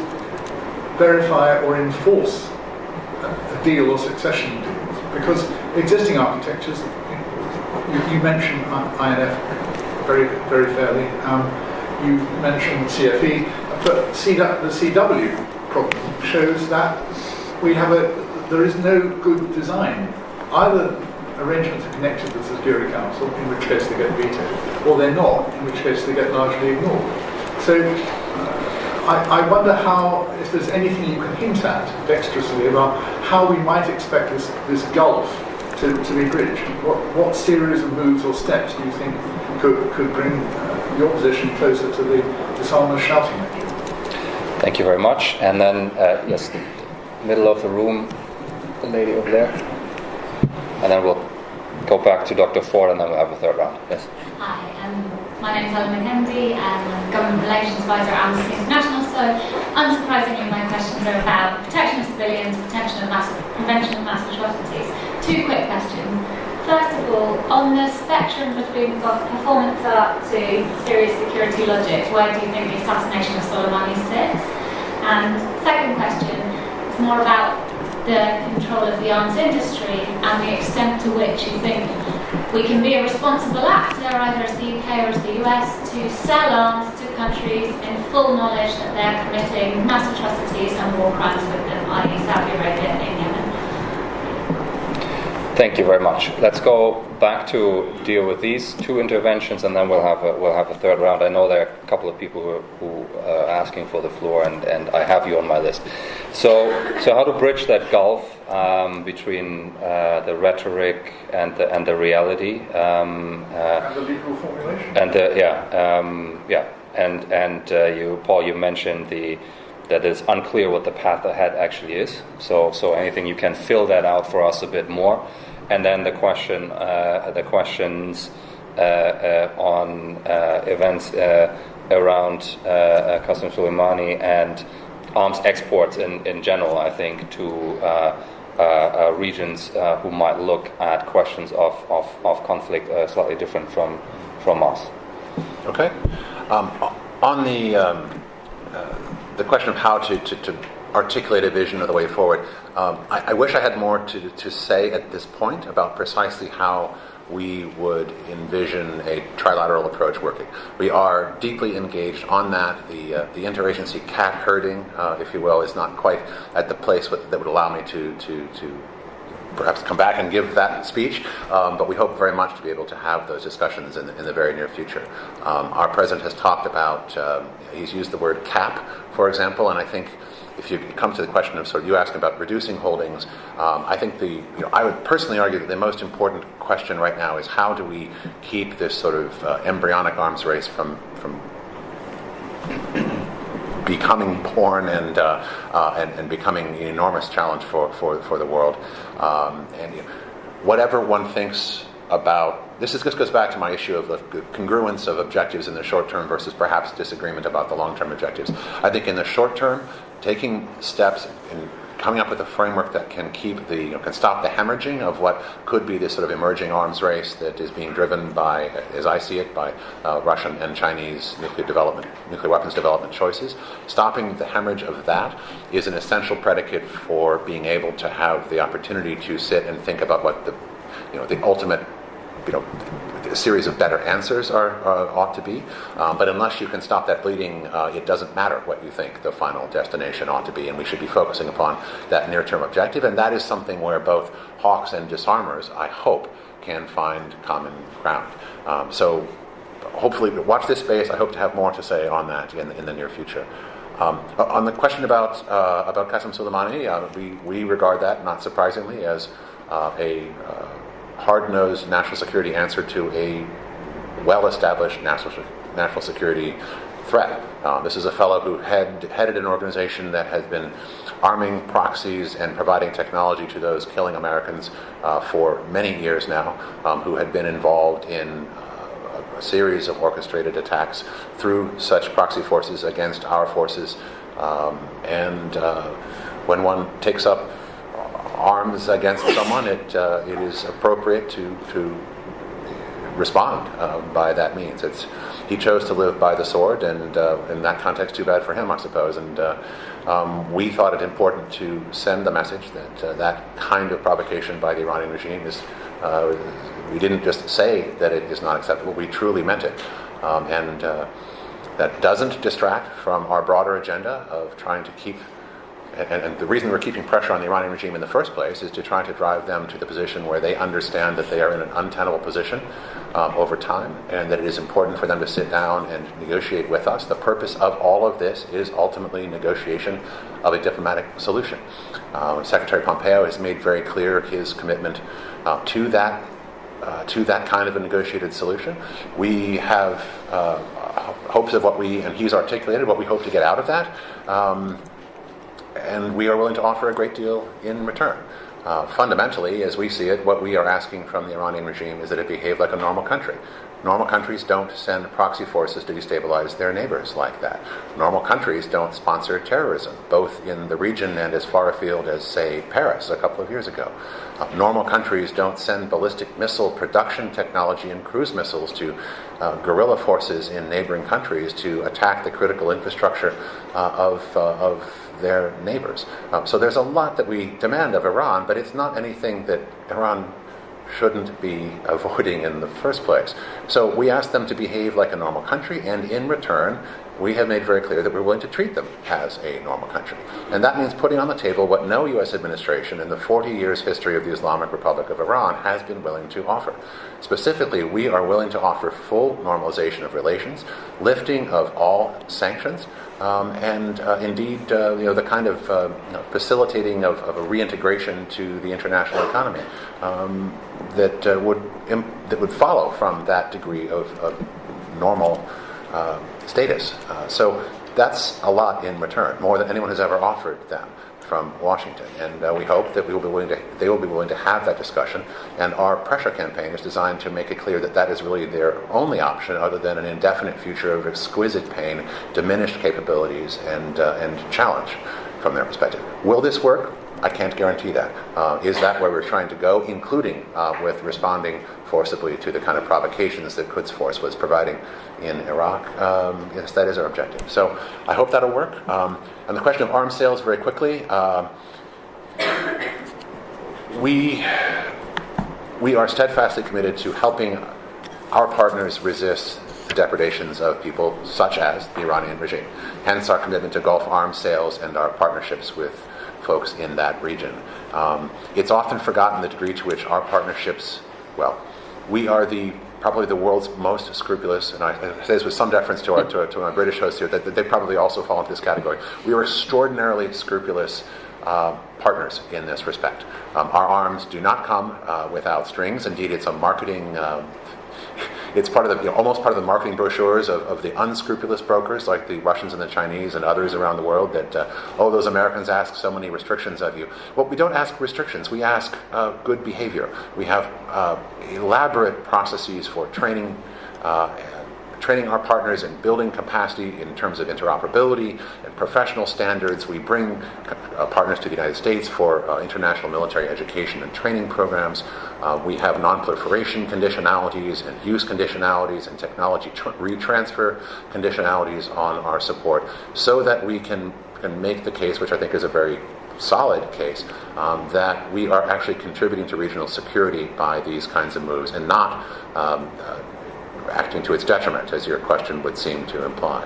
verify or enforce a deal or succession of deals. Because existing architectures, you mentioned INF very, very fairly, you mentioned CFE, but the CW problem shows that there is no good design. Either arrangements are connected with the Security Council, in which case they get vetoed, or they're not, in which case they get largely ignored. So I wonder if there's anything you can hint at dexterously about how we might expect this gulf to be bridged. What series of moves or steps do you think could bring your position closer to the disarmament shouting at you? Thank you very much. And then, yes, middle of the room, the lady over there. And then we'll go back to Dr. Ford, and then we'll have a third round. Yes. Hi, my name is Ellen McKenzie. I'm a Government Relations Advisor at Amnesty International. So, unsurprisingly, my questions are about protection of civilians, prevention of mass atrocities. Two quick questions. First of all, on the spectrum between performance art to serious security logic, where do you think the assassination of Soleimani sits? And second question is more about the control of the arms industry and the extent to which you think we can be a responsible actor, either as the UK or as the US, to sell arms to countries in full knowledge that they're committing mass atrocities and war crimes with them, i.e. Saudi Arabia and Yemen. Thank you very much. Let's go back to deal with these two interventions, and then we'll have a third round. I know there are a couple of people who are asking for the floor, and I have you on my list. So how to bridge that gulf between the rhetoric and the reality, and the legal formulation. And you, Paul, you mentioned that it's unclear what the path ahead actually is. So anything you can fill that out for us a bit more, and then the questions on events around Qasem Soleimani and arms exports in general. I think to regions who might look at questions of conflict slightly different from us. Okay. On the question of how to articulate a vision of the way forward, I wish I had more to say at this point about precisely how we would envision a trilateral approach working. We are deeply engaged on that. The interagency cat herding, if you will, is not quite at the place that would allow me to perhaps come back and give that speech, but we hope very much to be able to have those discussions in the very near future. Our president has talked about, he's used the word cap, for example, and I think if you come to the question of sort of you asking about reducing holdings, I think I would personally argue that the most important question right now is how do we keep this sort of embryonic arms race from becoming porn and becoming an enormous challenge for the world. Whatever one thinks about this goes back to my issue of the congruence of objectives in the short term versus perhaps disagreement about the long term objectives. I think in the short term, taking steps in coming up with a framework that can can stop the hemorrhaging of what could be this sort of emerging arms race that is being driven by, as I see it, by Russian and Chinese nuclear weapons development choices. Stopping the hemorrhage of that is an essential predicate for being able to have the opportunity to sit and think about what the ultimate a series of better answers ought to be. But unless you can stop that bleeding, it doesn't matter what you think the final destination ought to be, and we should be focusing upon that near-term objective. And that is something where both hawks and disarmers, I hope, can find common ground. So hopefully, watch this space. I hope to have more to say on that in the near future. On the question about Qasem Soleimani, we regard that, not surprisingly, as a hard-nosed national security answer to a well-established national security threat. This is a fellow who headed an organization that has been arming proxies and providing technology to those killing Americans for many years now, who had been involved in a series of orchestrated attacks through such proxy forces against our forces. And when one takes up arms against someone, it is appropriate to respond by that means. He chose to live by the sword, and in that context, too bad for him, I suppose. And we thought it important to send the message that that kind of provocation by the Iranian regime is. We didn't just say that it is not acceptable. We truly meant it, and that doesn't distract from our broader agenda of trying to keep. And the reason we're keeping pressure on the Iranian regime in the first place is to try to drive them to the position where they understand that they are in an untenable position over time, and that it is important for them to sit down and negotiate with us. The purpose of all of this is ultimately negotiation of a diplomatic solution. Secretary Pompeo has made very clear his commitment to that kind of a negotiated solution. We have hopes of and he's articulated what we hope to get out of that. And we are willing to offer a great deal in return. Fundamentally, as we see it, what we are asking from the Iranian regime is that it behave like a normal country. Normal countries don't send proxy forces to destabilize their neighbors like that. Normal countries don't sponsor terrorism, both in the region and as far afield as, say, Paris a couple of years ago. Normal countries don't send ballistic missile production technology and cruise missiles to guerrilla forces in neighboring countries to attack the critical infrastructure of their neighbors. So there's a lot that we demand of Iran, but it's not anything that Iran shouldn't be avoiding in the first place. So we ask them to behave like a normal country, and in return, we have made very clear that we're willing to treat them as a normal country. And that means putting on the table what no U.S. administration in the 40 years history of the Islamic Republic of Iran has been willing to offer. Specifically, we are willing to offer full normalization of relations, lifting of all sanctions, and indeed, the kind of facilitating of a reintegration to the international economy that would follow from that degree of normal status. So that's a lot in return, more than anyone has ever offered them from Washington. And we hope that they will be willing to have that discussion. And our pressure campaign is designed to make it clear that that is really their only option, other than an indefinite future of exquisite pain, diminished capabilities, and challenge from their perspective. Will this work? I can't guarantee that. Is that where we're trying to go, including with responding forcibly to the kind of provocations that Quds Force was providing in Iraq? Yes, that is our objective. So I hope that'll work. And the question of arms sales, very quickly. We are steadfastly committed to helping our partners resist the depredations of people such as the Iranian regime. Hence our commitment to Gulf arms sales and our partnerships with folks in that region. It's often forgotten the degree to which our partnerships, we are probably the world's most scrupulous, and I say this with some deference to our British hosts here, that they probably also fall into this category. We are extraordinarily scrupulous partners in this respect. Our arms do not come without strings. Indeed, it's a marketing. It's part of the almost part of the marketing brochures of the unscrupulous brokers like the Russians and the Chinese and others around the world that those Americans ask so many restrictions of you. Well, we don't ask restrictions. We ask good behavior. We have elaborate processes for training our partners in building capacity in terms of interoperability and professional standards. We bring partners to the United States for international military education and training programs. We have nonproliferation conditionalities and use conditionalities and technology retransfer conditionalities on our support so that we can make the case, which I think is a very solid case that we are actually contributing to regional security by these kinds of moves and not acting to its detriment, as your question would seem to imply.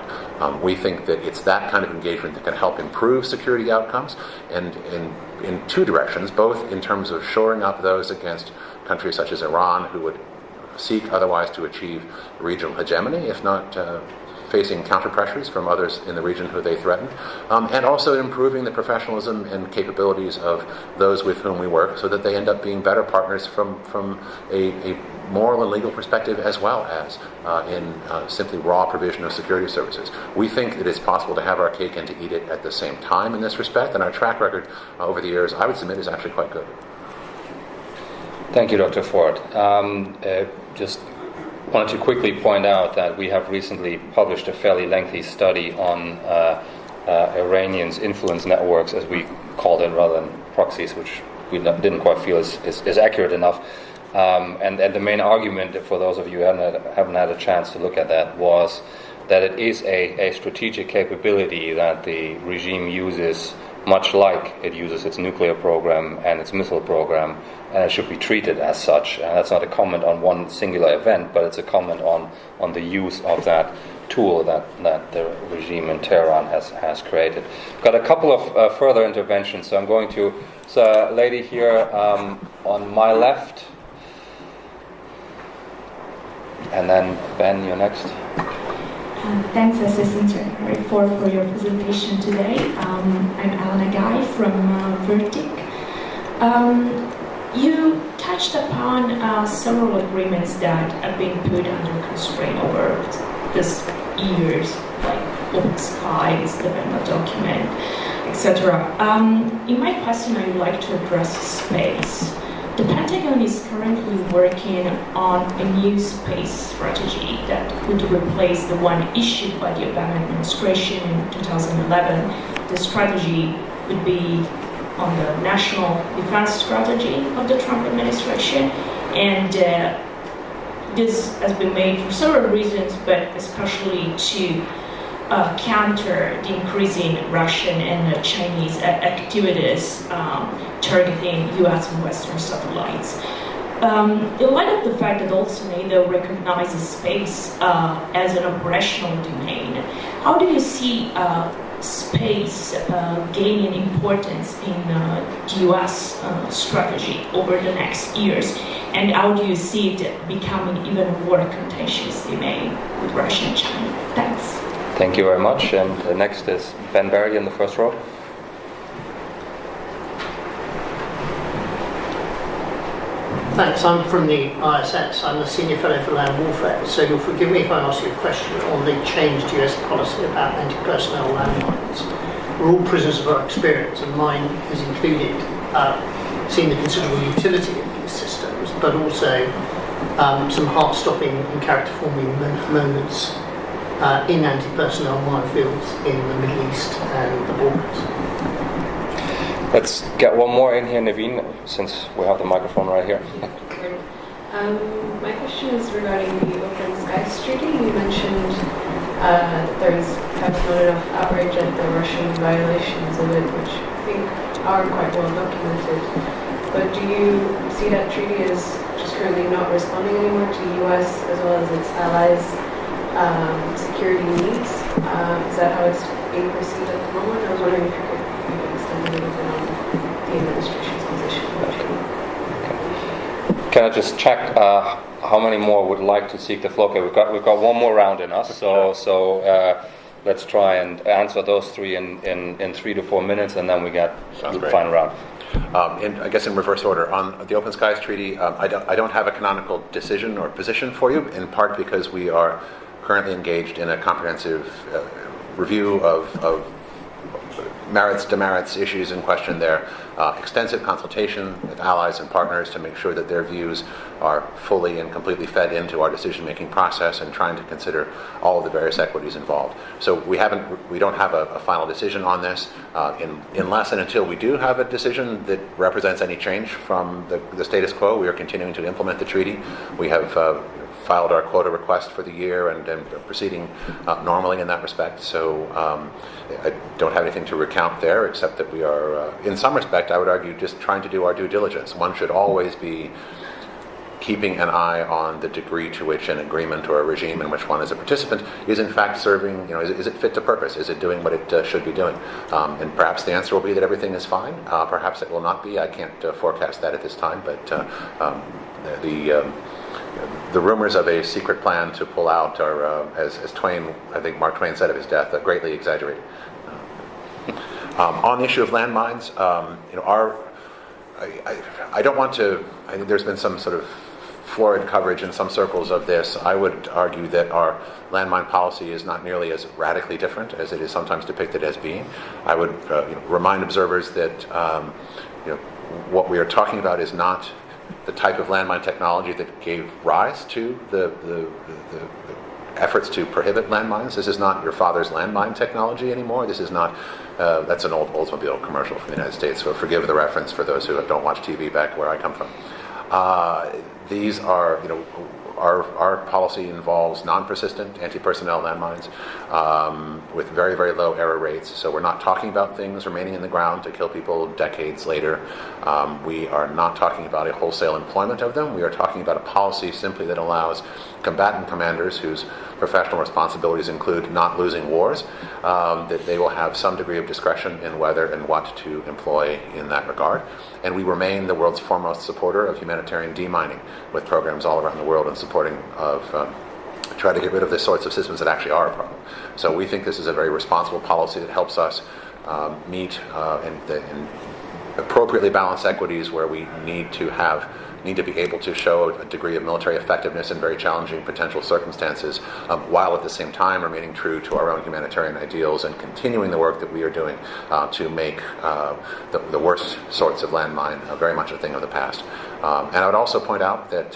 We think that it's that kind of engagement that can help improve security outcomes, and in two directions, both in terms of shoring up those against countries such as Iran, who would seek otherwise to achieve regional hegemony, if not facing counter-pressures from others in the region who they threaten, and also improving the professionalism and capabilities of those with whom we work so that they end up being better partners from a moral and legal perspective, as well as in simply raw provision of security services. We think that it's possible to have our cake and to eat it at the same time in this respect, and our track record over the years, I would submit, is actually quite good. Thank you, Dr. Ford. Just wanted to quickly point out that we have recently published a fairly lengthy study on Iranians' influence networks, as we called it, rather than proxies, which we didn't quite feel is accurate enough. And the main argument, for those of you who haven't had a chance to look at that, was that it is a strategic capability that the regime uses, much like it uses its nuclear program and its missile program, and it should be treated as such. And that's not a comment on one singular event, but it's a comment on the use of that tool that the regime in Tehran has created. Got a couple of further interventions, so I'm going to... So, a lady here on my left, and then Ben, you're next. Thanks, Assistant Secretary Ford, for your presentation today. I'm Alana Guy from Rhetoric. You touched upon several agreements that have been put under constraint over this years, like Open Skies, the Venn document, etc. In my question, I would like to address space. The Pentagon is currently working on a new space strategy that would replace the one issued by the Obama administration in 2011. The strategy would be on the national defense strategy of the Trump administration, and this has been made for several reasons, but especially to counter the increasing Russian and Chinese activities targeting U.S. and Western satellites. In light of the fact that also NATO recognizes space as an operational domain, how do you see space gaining importance in the U.S. strategy over the next years? And how do you see it becoming even more contentious domain with Russia and China? Thanks. Thank you very much. And the next is Ben Barry in the first row. Thanks. I'm from the ISS. I'm the Senior Fellow for Land Warfare. So you'll forgive me if I ask you a question on the changed US policy about anti-personnel landmines. We're all prisoners of our experience, and mine has included seeing the considerable utility of these systems, but also some heart-stopping and character-forming moments in anti-personnel minefields in the Middle East and the Balkans. Let's get one more in here, Naveen, since we have the microphone right here. My question is regarding the Open Skies Treaty. You mentioned there's perhaps not enough outrage at the Russian violations of it, which I think are quite well documented. But do you see that treaty as just currently not responding anymore to the U.S. as well as its allies' security needs? Is that how it's being perceived at the moment? I was wondering if you could extend a little bit on the administration's position. Can I just check how many more would like to seek the floor? Okay, we've got one more round in us, so let's try and answer those three in 3 to 4 minutes, and then we get the final round. I guess in reverse order. On the Open Skies Treaty, I don't have a canonical decision or position for you, in part because we are currently engaged in a comprehensive review of merits, demerits, issues in question there, extensive consultation with allies and partners to make sure that their views are fully and completely fed into our decision-making process, and trying to consider all of the various equities involved. So we don't have a final decision on this. Unless and until we do have a decision that represents any change from the status quo, we are continuing to implement the treaty. We have filed our quota request for the year and proceeding normally in that respect. So I don't have anything to recount there, except that we are, in some respect, I would argue, just trying to do our due diligence. One should always be keeping an eye on the degree to which an agreement or a regime in which one is a participant is in fact serving, is it fit to purpose? Is it doing what it should be doing? And perhaps the answer will be that everything is fine. Perhaps it will not be. I can't forecast that at this time, but the rumors of a secret plan to pull out are, as Twain, I think Mark Twain said of his death, greatly exaggerated. On the issue of landmines, I don't want to, I think there's been some sort of florid coverage in some circles of this. I would argue that our landmine policy is not nearly as radically different as it is sometimes depicted as being. I would remind observers that what we are talking about is not the type of landmine technology that gave rise to the efforts to prohibit landmines. This is not your father's landmine technology anymore. This is not, that's an old Oldsmobile commercial from the United States, so forgive the reference for those who don't watch TV back where I come from. These are, our policy involves non-persistent anti-personnel landmines with very, very low error rates. So we're not talking about things remaining in the ground to kill people decades later. We are not talking about a wholesale employment of them. We are talking about a policy simply that allows combatant commanders whose professional responsibilities include not losing wars, that they will have some degree of discretion in whether and what to employ in that regard. And we remain the world's foremost supporter of humanitarian demining, with programs all around the world in supporting of try to get rid of the sorts of systems that actually are a problem. So we think this is a very responsible policy that helps us meet and appropriately balance equities where we need to be able to show a degree of military effectiveness in very challenging potential circumstances, while at the same time remaining true to our own humanitarian ideals and continuing the work that we are doing to make the worst sorts of landmine very much a thing of the past. And I would also point out that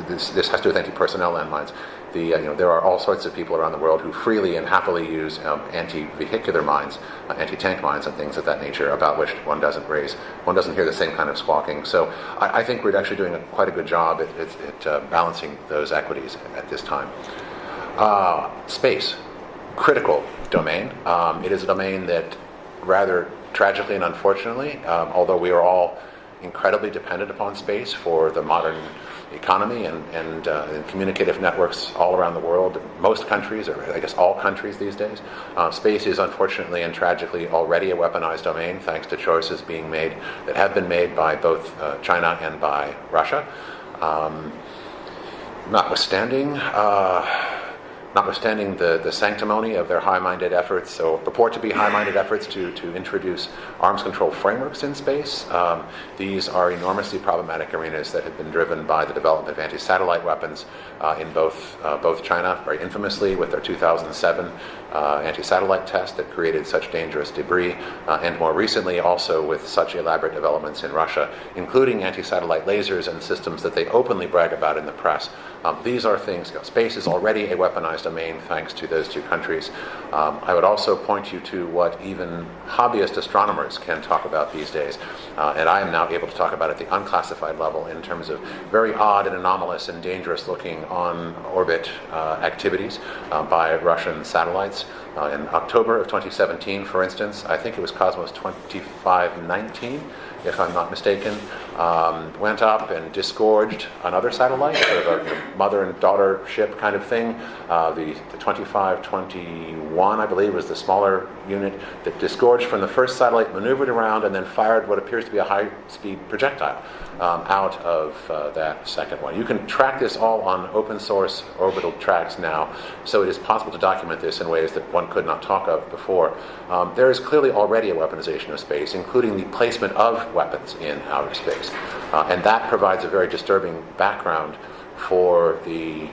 this has to do with anti-personnel landmines. There are all sorts of people around the world who freely and happily use anti-vehicular mines, anti-tank mines, and things of that nature, about which one doesn't hear the same kind of squawking. So I think we're actually doing quite a good job at balancing those equities at this time. Space, critical domain. It is a domain that, rather tragically and unfortunately, although we are all incredibly dependent upon space for the modern economy and communicative networks all around the world, most countries, or I guess all countries these days, space is unfortunately and tragically already a weaponized domain, thanks to choices being made that have been made by both China and by Russia. Notwithstanding the sanctimony of their high-minded efforts, or purport to be high-minded efforts to introduce arms control frameworks in space, these are enormously problematic arenas that have been driven by the development of anti-satellite weapons in both China, very infamously with their 2007 anti-satellite test that created such dangerous debris, and more recently also with such elaborate developments in Russia, including anti-satellite lasers and systems that they openly brag about in the press. These are things, space is already a weaponized domain thanks to those two countries. I would also point you to what even hobbyist astronomers can talk about these days, and I am now able to talk about at the unclassified level in terms of very odd and anomalous and dangerous looking on-orbit activities by Russian satellites. In October of 2017, for instance, I think it was Cosmos 2519, if I'm not mistaken, went up and disgorged another satellite, sort of a mother and daughter ship kind of thing. The 2521, I believe, was the smaller unit that disgorged from the first satellite, maneuvered around, and then fired what appears to be a high-speed projectile out of that second one. You can track this all on open source orbital tracks now, so it is possible to document this in ways that one could not talk of before. There is clearly already a weaponization of space, including the placement of weapons in outer space. And that provides a very disturbing background for the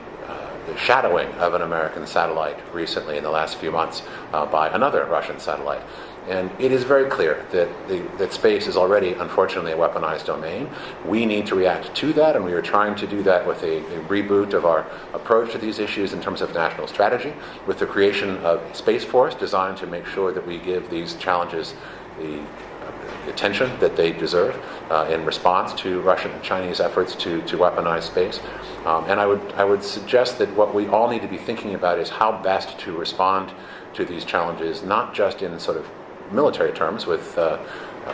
shadowing of an American satellite recently in the last few months by another Russian satellite. And it is very clear that space is already, unfortunately, a weaponized domain. We need to react to that, and we are trying to do that with a reboot of our approach to these issues in terms of national strategy, with the creation of a Space Force designed to make sure that we give these challenges the attention that they deserve in response to Russian and Chinese efforts to weaponize space. And I would suggest that what we all need to be thinking about is how best to respond to these challenges, not just in sort of military terms with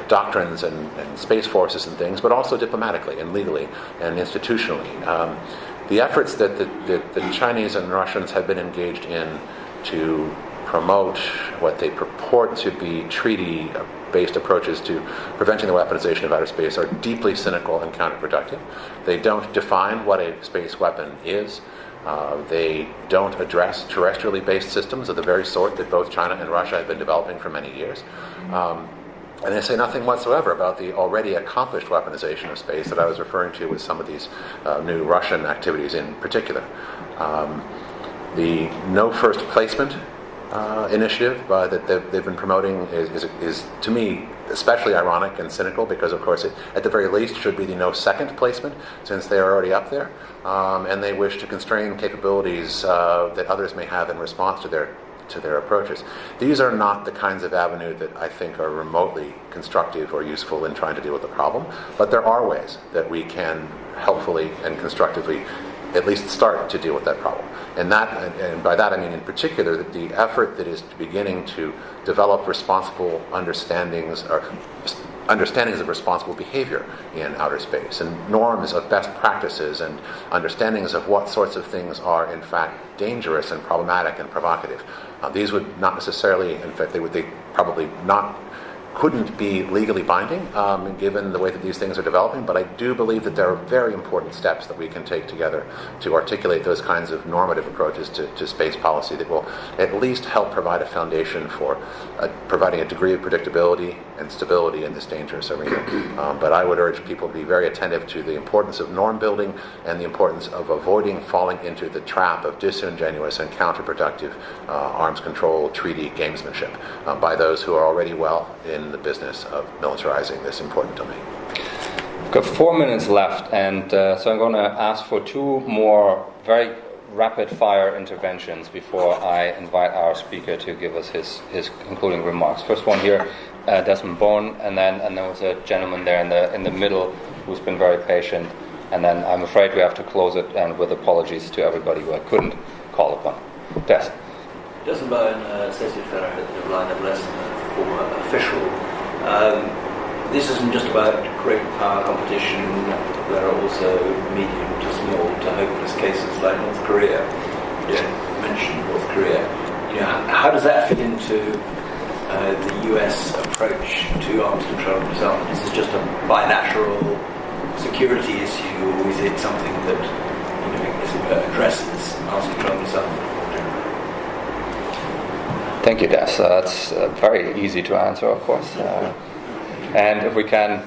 doctrines and space forces and things, but also diplomatically and legally and institutionally. The efforts that the Chinese and Russians have been engaged in to promote what they purport to be treaty-based approaches to preventing the weaponization of outer space are deeply cynical and counterproductive. They don't define what a space weapon is. They don't address terrestrially based systems of the very sort that both China and Russia have been developing for many years. And they say nothing whatsoever about the already accomplished weaponization of space that I was referring to with some of these new Russian activities in particular. The no first placement initiative that they've been promoting is, to me, especially ironic and cynical, because of course it, at the very least, should be the no second placement, since they are already up there, and they wish to constrain capabilities that others may have in response to their approaches. These are not the kinds of avenue that I think are remotely constructive or useful in trying to deal with the problem, but there are ways that we can helpfully and constructively at least start to deal with that problem. And by that I mean in particular that the effort that is beginning to develop responsible understandings of responsible behavior in outer space, and norms of best practices, and understandings of what sorts of things are in fact dangerous and problematic and provocative. These would not necessarily, in fact, they probably couldn't be legally binding given the way that these things are developing, but I do believe that there are very important steps that we can take together to articulate those kinds of normative approaches to space policy that will at least help provide a foundation for providing a degree of predictability and stability in this dangerous arena. But I would urge people to be very attentive to the importance of norm building and the importance of avoiding falling into the trap of disingenuous and counterproductive arms control treaty gamesmanship by those who are already well in the business of militarizing this important domain. We've got 4 minutes left, and so I'm going to ask for 2 more very rapid-fire interventions before I invite our speaker to give us his concluding remarks. First one here, Desmond Bone, and then there was a gentleman there in the middle who's been very patient, and then I'm afraid we have to close it, and with apologies to everybody who I couldn't call upon. Des. Desmond Bone, Associate Fellow at the Line of Lesson, former official. This isn't just about great power competition. There are also medium to small to hopeless cases like North Korea. You don't mention North Korea. How does that fit into the US approach to arms control and disarmament? Is this just a bilateral security issue, or is it something that addresses arms control and disarmament? Thank you, Des. That's very easy to answer, of course. And if we can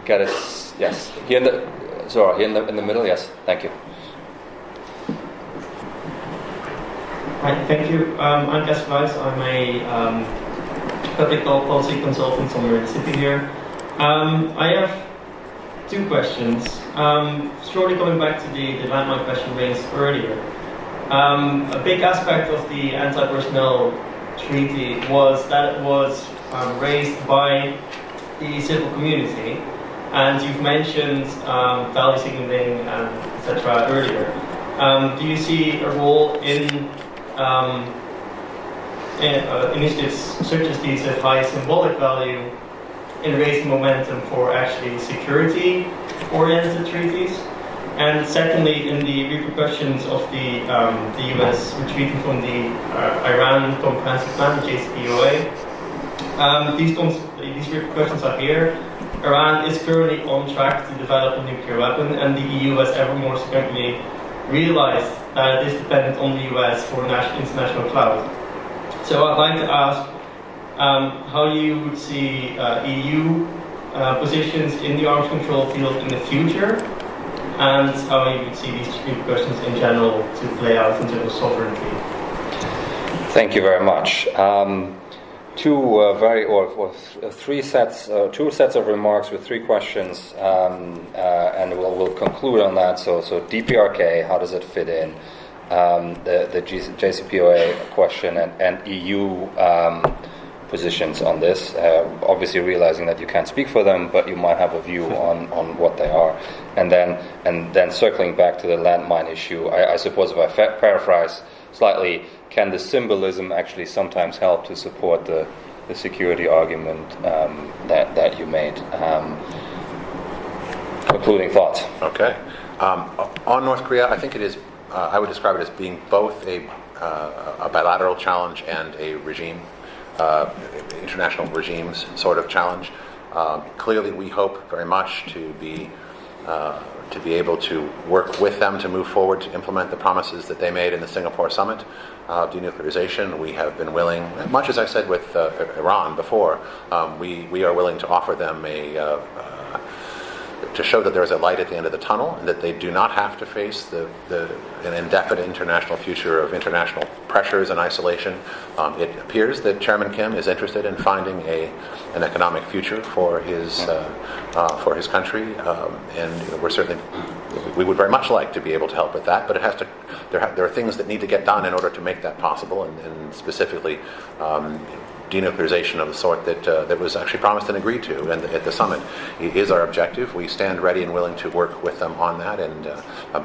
get it, yes, here in the middle, yes. Thank you. Hi, thank you. I'm Des Weiss. I'm a public policy consultant somewhere in the city here. I have 2 questions. Shortly coming back to the landmine question raised earlier. A big aspect of the anti-personnel treaty was that it was raised by the civil community, and you've mentioned value signaling and etc. earlier. Do you see a role in initiatives such as these of high symbolic value in raising momentum for actually security-oriented treaties? And secondly, in the repercussions of the US retreating from the Iran Comprehensive Plan, the JCPOA, these repercussions are here. Iran is currently on track to develop a nuclear weapon, and the EU has ever more significantly realized that it is dependent on the US for international clout. So I'd like to ask how you would see EU positions in the arms control field in the future, and how you would see these repercussions in general to play out in terms of sovereignty. Thank you very much. Two sets of remarks with 3 questions, and we'll conclude on that. So DPRK, how does it fit in? The JCPOA question and EU positions on this, obviously realizing that you can't speak for them, but you might have a view on what they are. And then circling back to the landmine issue, I suppose if I paraphrase slightly, can the symbolism actually sometimes help to support the security argument that you made? Concluding thoughts. Okay. On North Korea, I think it is, I would describe it as being both a bilateral challenge and a regime, international regimes sort of challenge. Clearly, we hope very much to be able to work with them to move forward to implement the promises that they made in the Singapore summit of denuclearization. We have been willing, much as I said with Iran before, we are willing to offer them to show that there is a light at the end of the tunnel, and that they do not have to face an indefinite international future of international pressures and isolation. It appears that Chairman Kim is interested in finding an economic future for his country, and we would very much like to be able to help with that. But it has to. There are things that need to get done in order to make that possible, and specifically. Denuclearization of the sort that was actually promised and agreed to at the summit is our objective. We stand ready and willing to work with them on that, and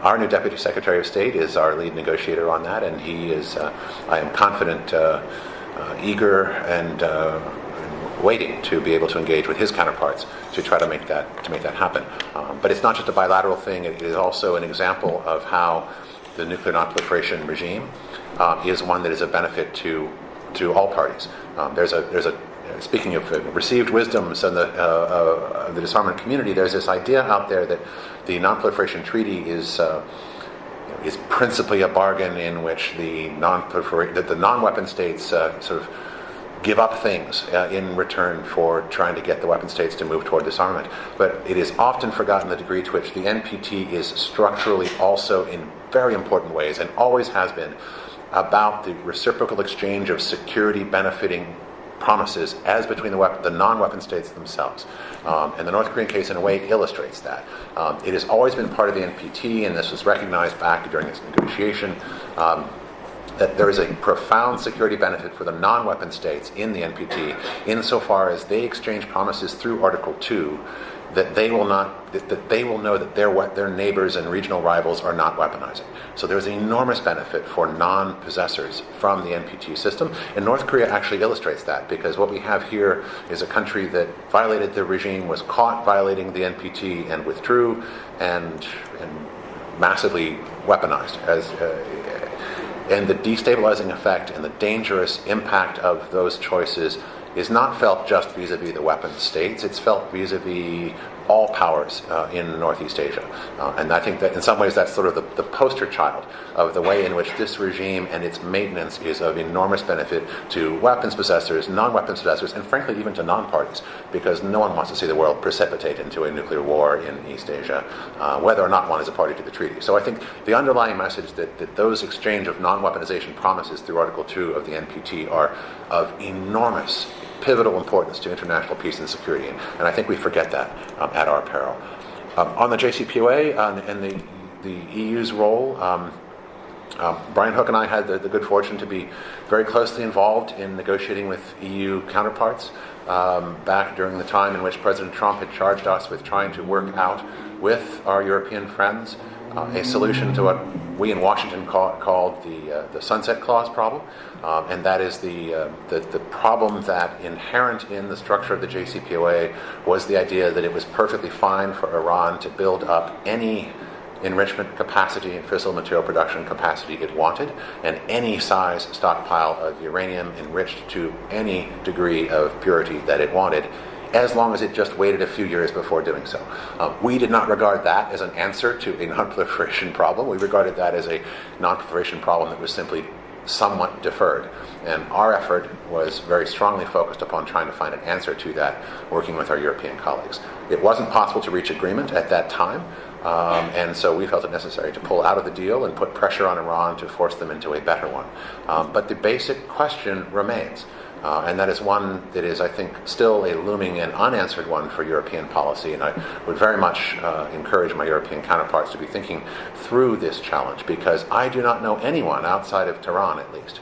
our new Deputy Secretary of State is our lead negotiator on that, and he is, I am confident, eager and waiting to be able to engage with his counterparts to try to make that happen. But it's not just a bilateral thing; it is also an example of how the nuclear nonproliferation regime is one that is of benefit to all parties. There's a speaking of received wisdoms in the disarmament community, there's this idea out there that the Nonproliferation Treaty is principally a bargain in which the non-weapon states sort of give up things in return for trying to get the weapon states to move toward disarmament. But it is often forgotten the degree to which the NPT is structurally also in very important ways, and always has been, about the reciprocal exchange of security benefiting promises as between the non-weapon states themselves. And the North Korean case, in a way, illustrates that. It has always been part of the NPT, and this was recognized back during its negotiation, that there is a profound security benefit for the non-weapon states in the NPT, insofar as they exchange promises through Article 2 that they will know that their neighbors and regional rivals are not weaponizing. So there's an enormous benefit for non-possessors from the NPT system, and North Korea actually illustrates that, because what we have here is a country that violated the regime, was caught violating the NPT, and withdrew, and massively weaponized and the destabilizing effect and the dangerous impact of those choices is not felt just vis-a-vis the weapon states, it's felt vis-a-vis all powers in Northeast Asia. And I think that in some ways that's sort of the poster child of the way in which this regime and its maintenance is of enormous benefit to weapons possessors, non-weapons possessors, and frankly even to non-parties, because no one wants to see the world precipitate into a nuclear war in East Asia, whether or not one is a party to the treaty. So I think the underlying message that those exchange of non-weaponization promises through Article 2 of the NPT are of enormous pivotal importance to international peace and security, and I think we forget that at our peril. On the JCPOA and the EU's role, Brian Hook and I had the good fortune to be very closely involved in negotiating with EU counterparts back during the time in which President Trump had charged us with trying to work out with our European friends a solution to what we in Washington called the Sunset Clause problem, and that is the problem that inherent in the structure of the JCPOA was the idea that it was perfectly fine for Iran to build up any enrichment capacity and fissile material production capacity it wanted, and any size stockpile of uranium enriched to any degree of purity that it wanted, as long as it just waited a few years before doing so. We did not regard that as an answer to a non-proliferation problem. We regarded that as a non-proliferation problem that was simply somewhat deferred. And our effort was very strongly focused upon trying to find an answer to that, working with our European colleagues. It wasn't possible to reach agreement at that time, and so we felt it necessary to pull out of the deal and put pressure on Iran to force them into a better one. But the basic question remains. And that is one that is, I think, still a looming and unanswered one for European policy. And I would very much encourage my European counterparts to be thinking through this challenge, because I do not know anyone outside of Tehran, at least,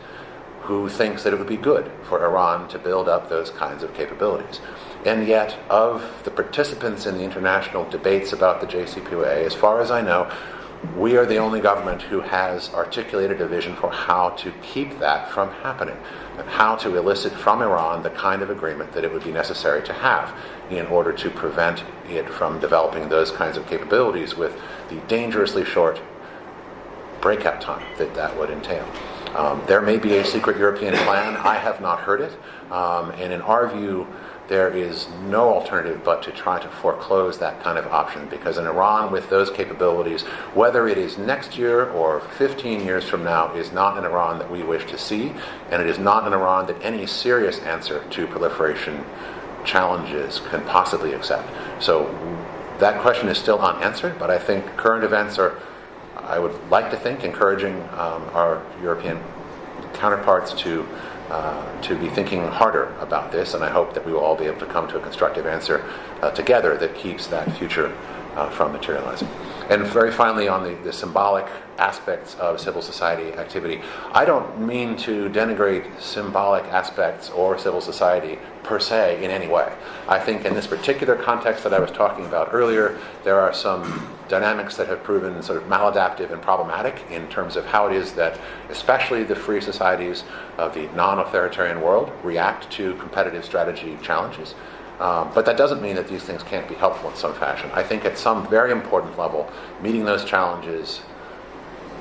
who thinks that it would be good for Iran to build up those kinds of capabilities. And yet, of the participants in the international debates about the JCPOA, as far as I know, we are the only government who has articulated a vision for how to keep that from happening, and how to elicit from Iran the kind of agreement that it would be necessary to have in order to prevent it from developing those kinds of capabilities with the dangerously short breakout time that would entail. There may be a secret European plan. I have not heard it. And in our view, there is no alternative but to try to foreclose that kind of option, because in Iran, with those capabilities, whether it is next year or 15 years from now, is not an Iran that we wish to see, and it is not an Iran that any serious answer to proliferation challenges can possibly accept. So that question is still unanswered, but I think current events are, I would like to think, encouraging our European counterparts to be thinking harder about this, and I hope that we will all be able to come to a constructive answer together that keeps that future from materializing. And very finally, on the symbolic aspects of civil society activity, I don't mean to denigrate symbolic aspects or civil society per se in any way. I think in this particular context that I was talking about earlier, there are some dynamics that have proven sort of maladaptive and problematic in terms of how it is that especially the free societies of the non-authoritarian world react to competitive strategy challenges. But that doesn't mean that these things can't be helpful in some fashion. I think at some very important level, meeting those challenges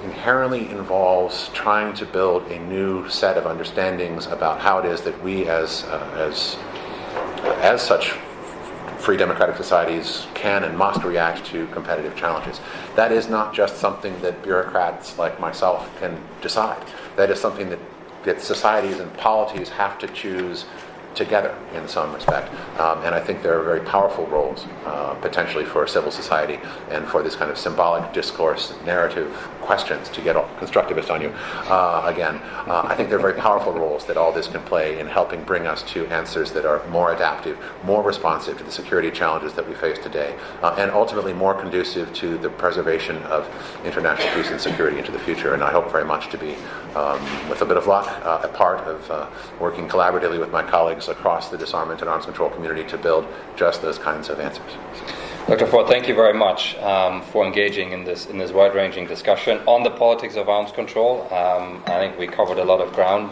inherently involves trying to build a new set of understandings about how it is that we as such free democratic societies can and must react to competitive challenges. That is not just something that bureaucrats like myself can decide. That is something that societies and polities have to choose together in some respect. And I think there are very powerful roles potentially for civil society and for this kind of symbolic discourse, narrative questions, to get all constructivist on you again. I think there are very powerful roles that all this can play in helping bring us to answers that are more adaptive, more responsive to the security challenges that we face today, and ultimately more conducive to the preservation of international peace and security into the future. And I hope very much to be, with a bit of luck, a part of working collaboratively with my colleagues across the disarmament and arms control community to build just those kinds of answers. Dr. Ford, thank you very much for engaging in this wide-ranging discussion on the politics of arms control. I think we covered a lot of ground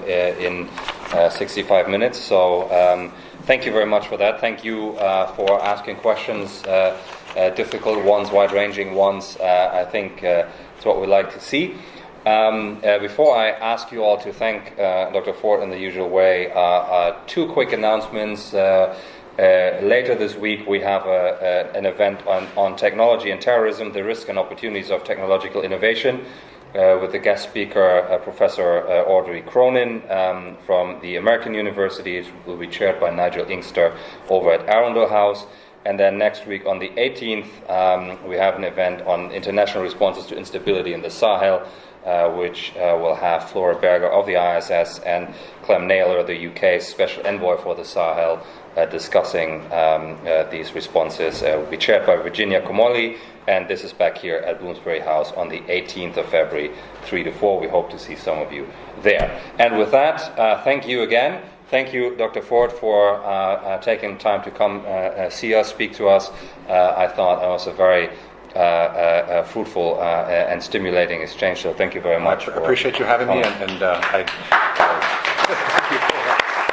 in 65 minutes, so thank you very much for that. Thank you for asking questions, difficult ones, wide-ranging ones. I think it's what we like to see. Before I ask you all to thank Dr. Ford in the usual way, two quick announcements. Later this week we have an event on technology and terrorism, the risks and opportunities of technological innovation, with the guest speaker, Professor Audrey Cronin from the American University. It will be chaired by Nigel Inkster over at Arundel House. And then next week on the 18th, we have an event on international responses to instability in the Sahel, which will have Flora Berger of the ISS and Clem Naylor, the UK's Special Envoy for the Sahel, discussing these responses. It will be chaired by Virginia Comolli, and this is back here at Bloomsbury House on the 18th of February, 3 to 4. We hope to see some of you there. And with that, thank you again. Thank you, Dr. Ford, for taking time to come see us, speak to us. I thought it was a very fruitful and stimulating exchange, so thank you very much. I appreciate you having me, and I thank you for that.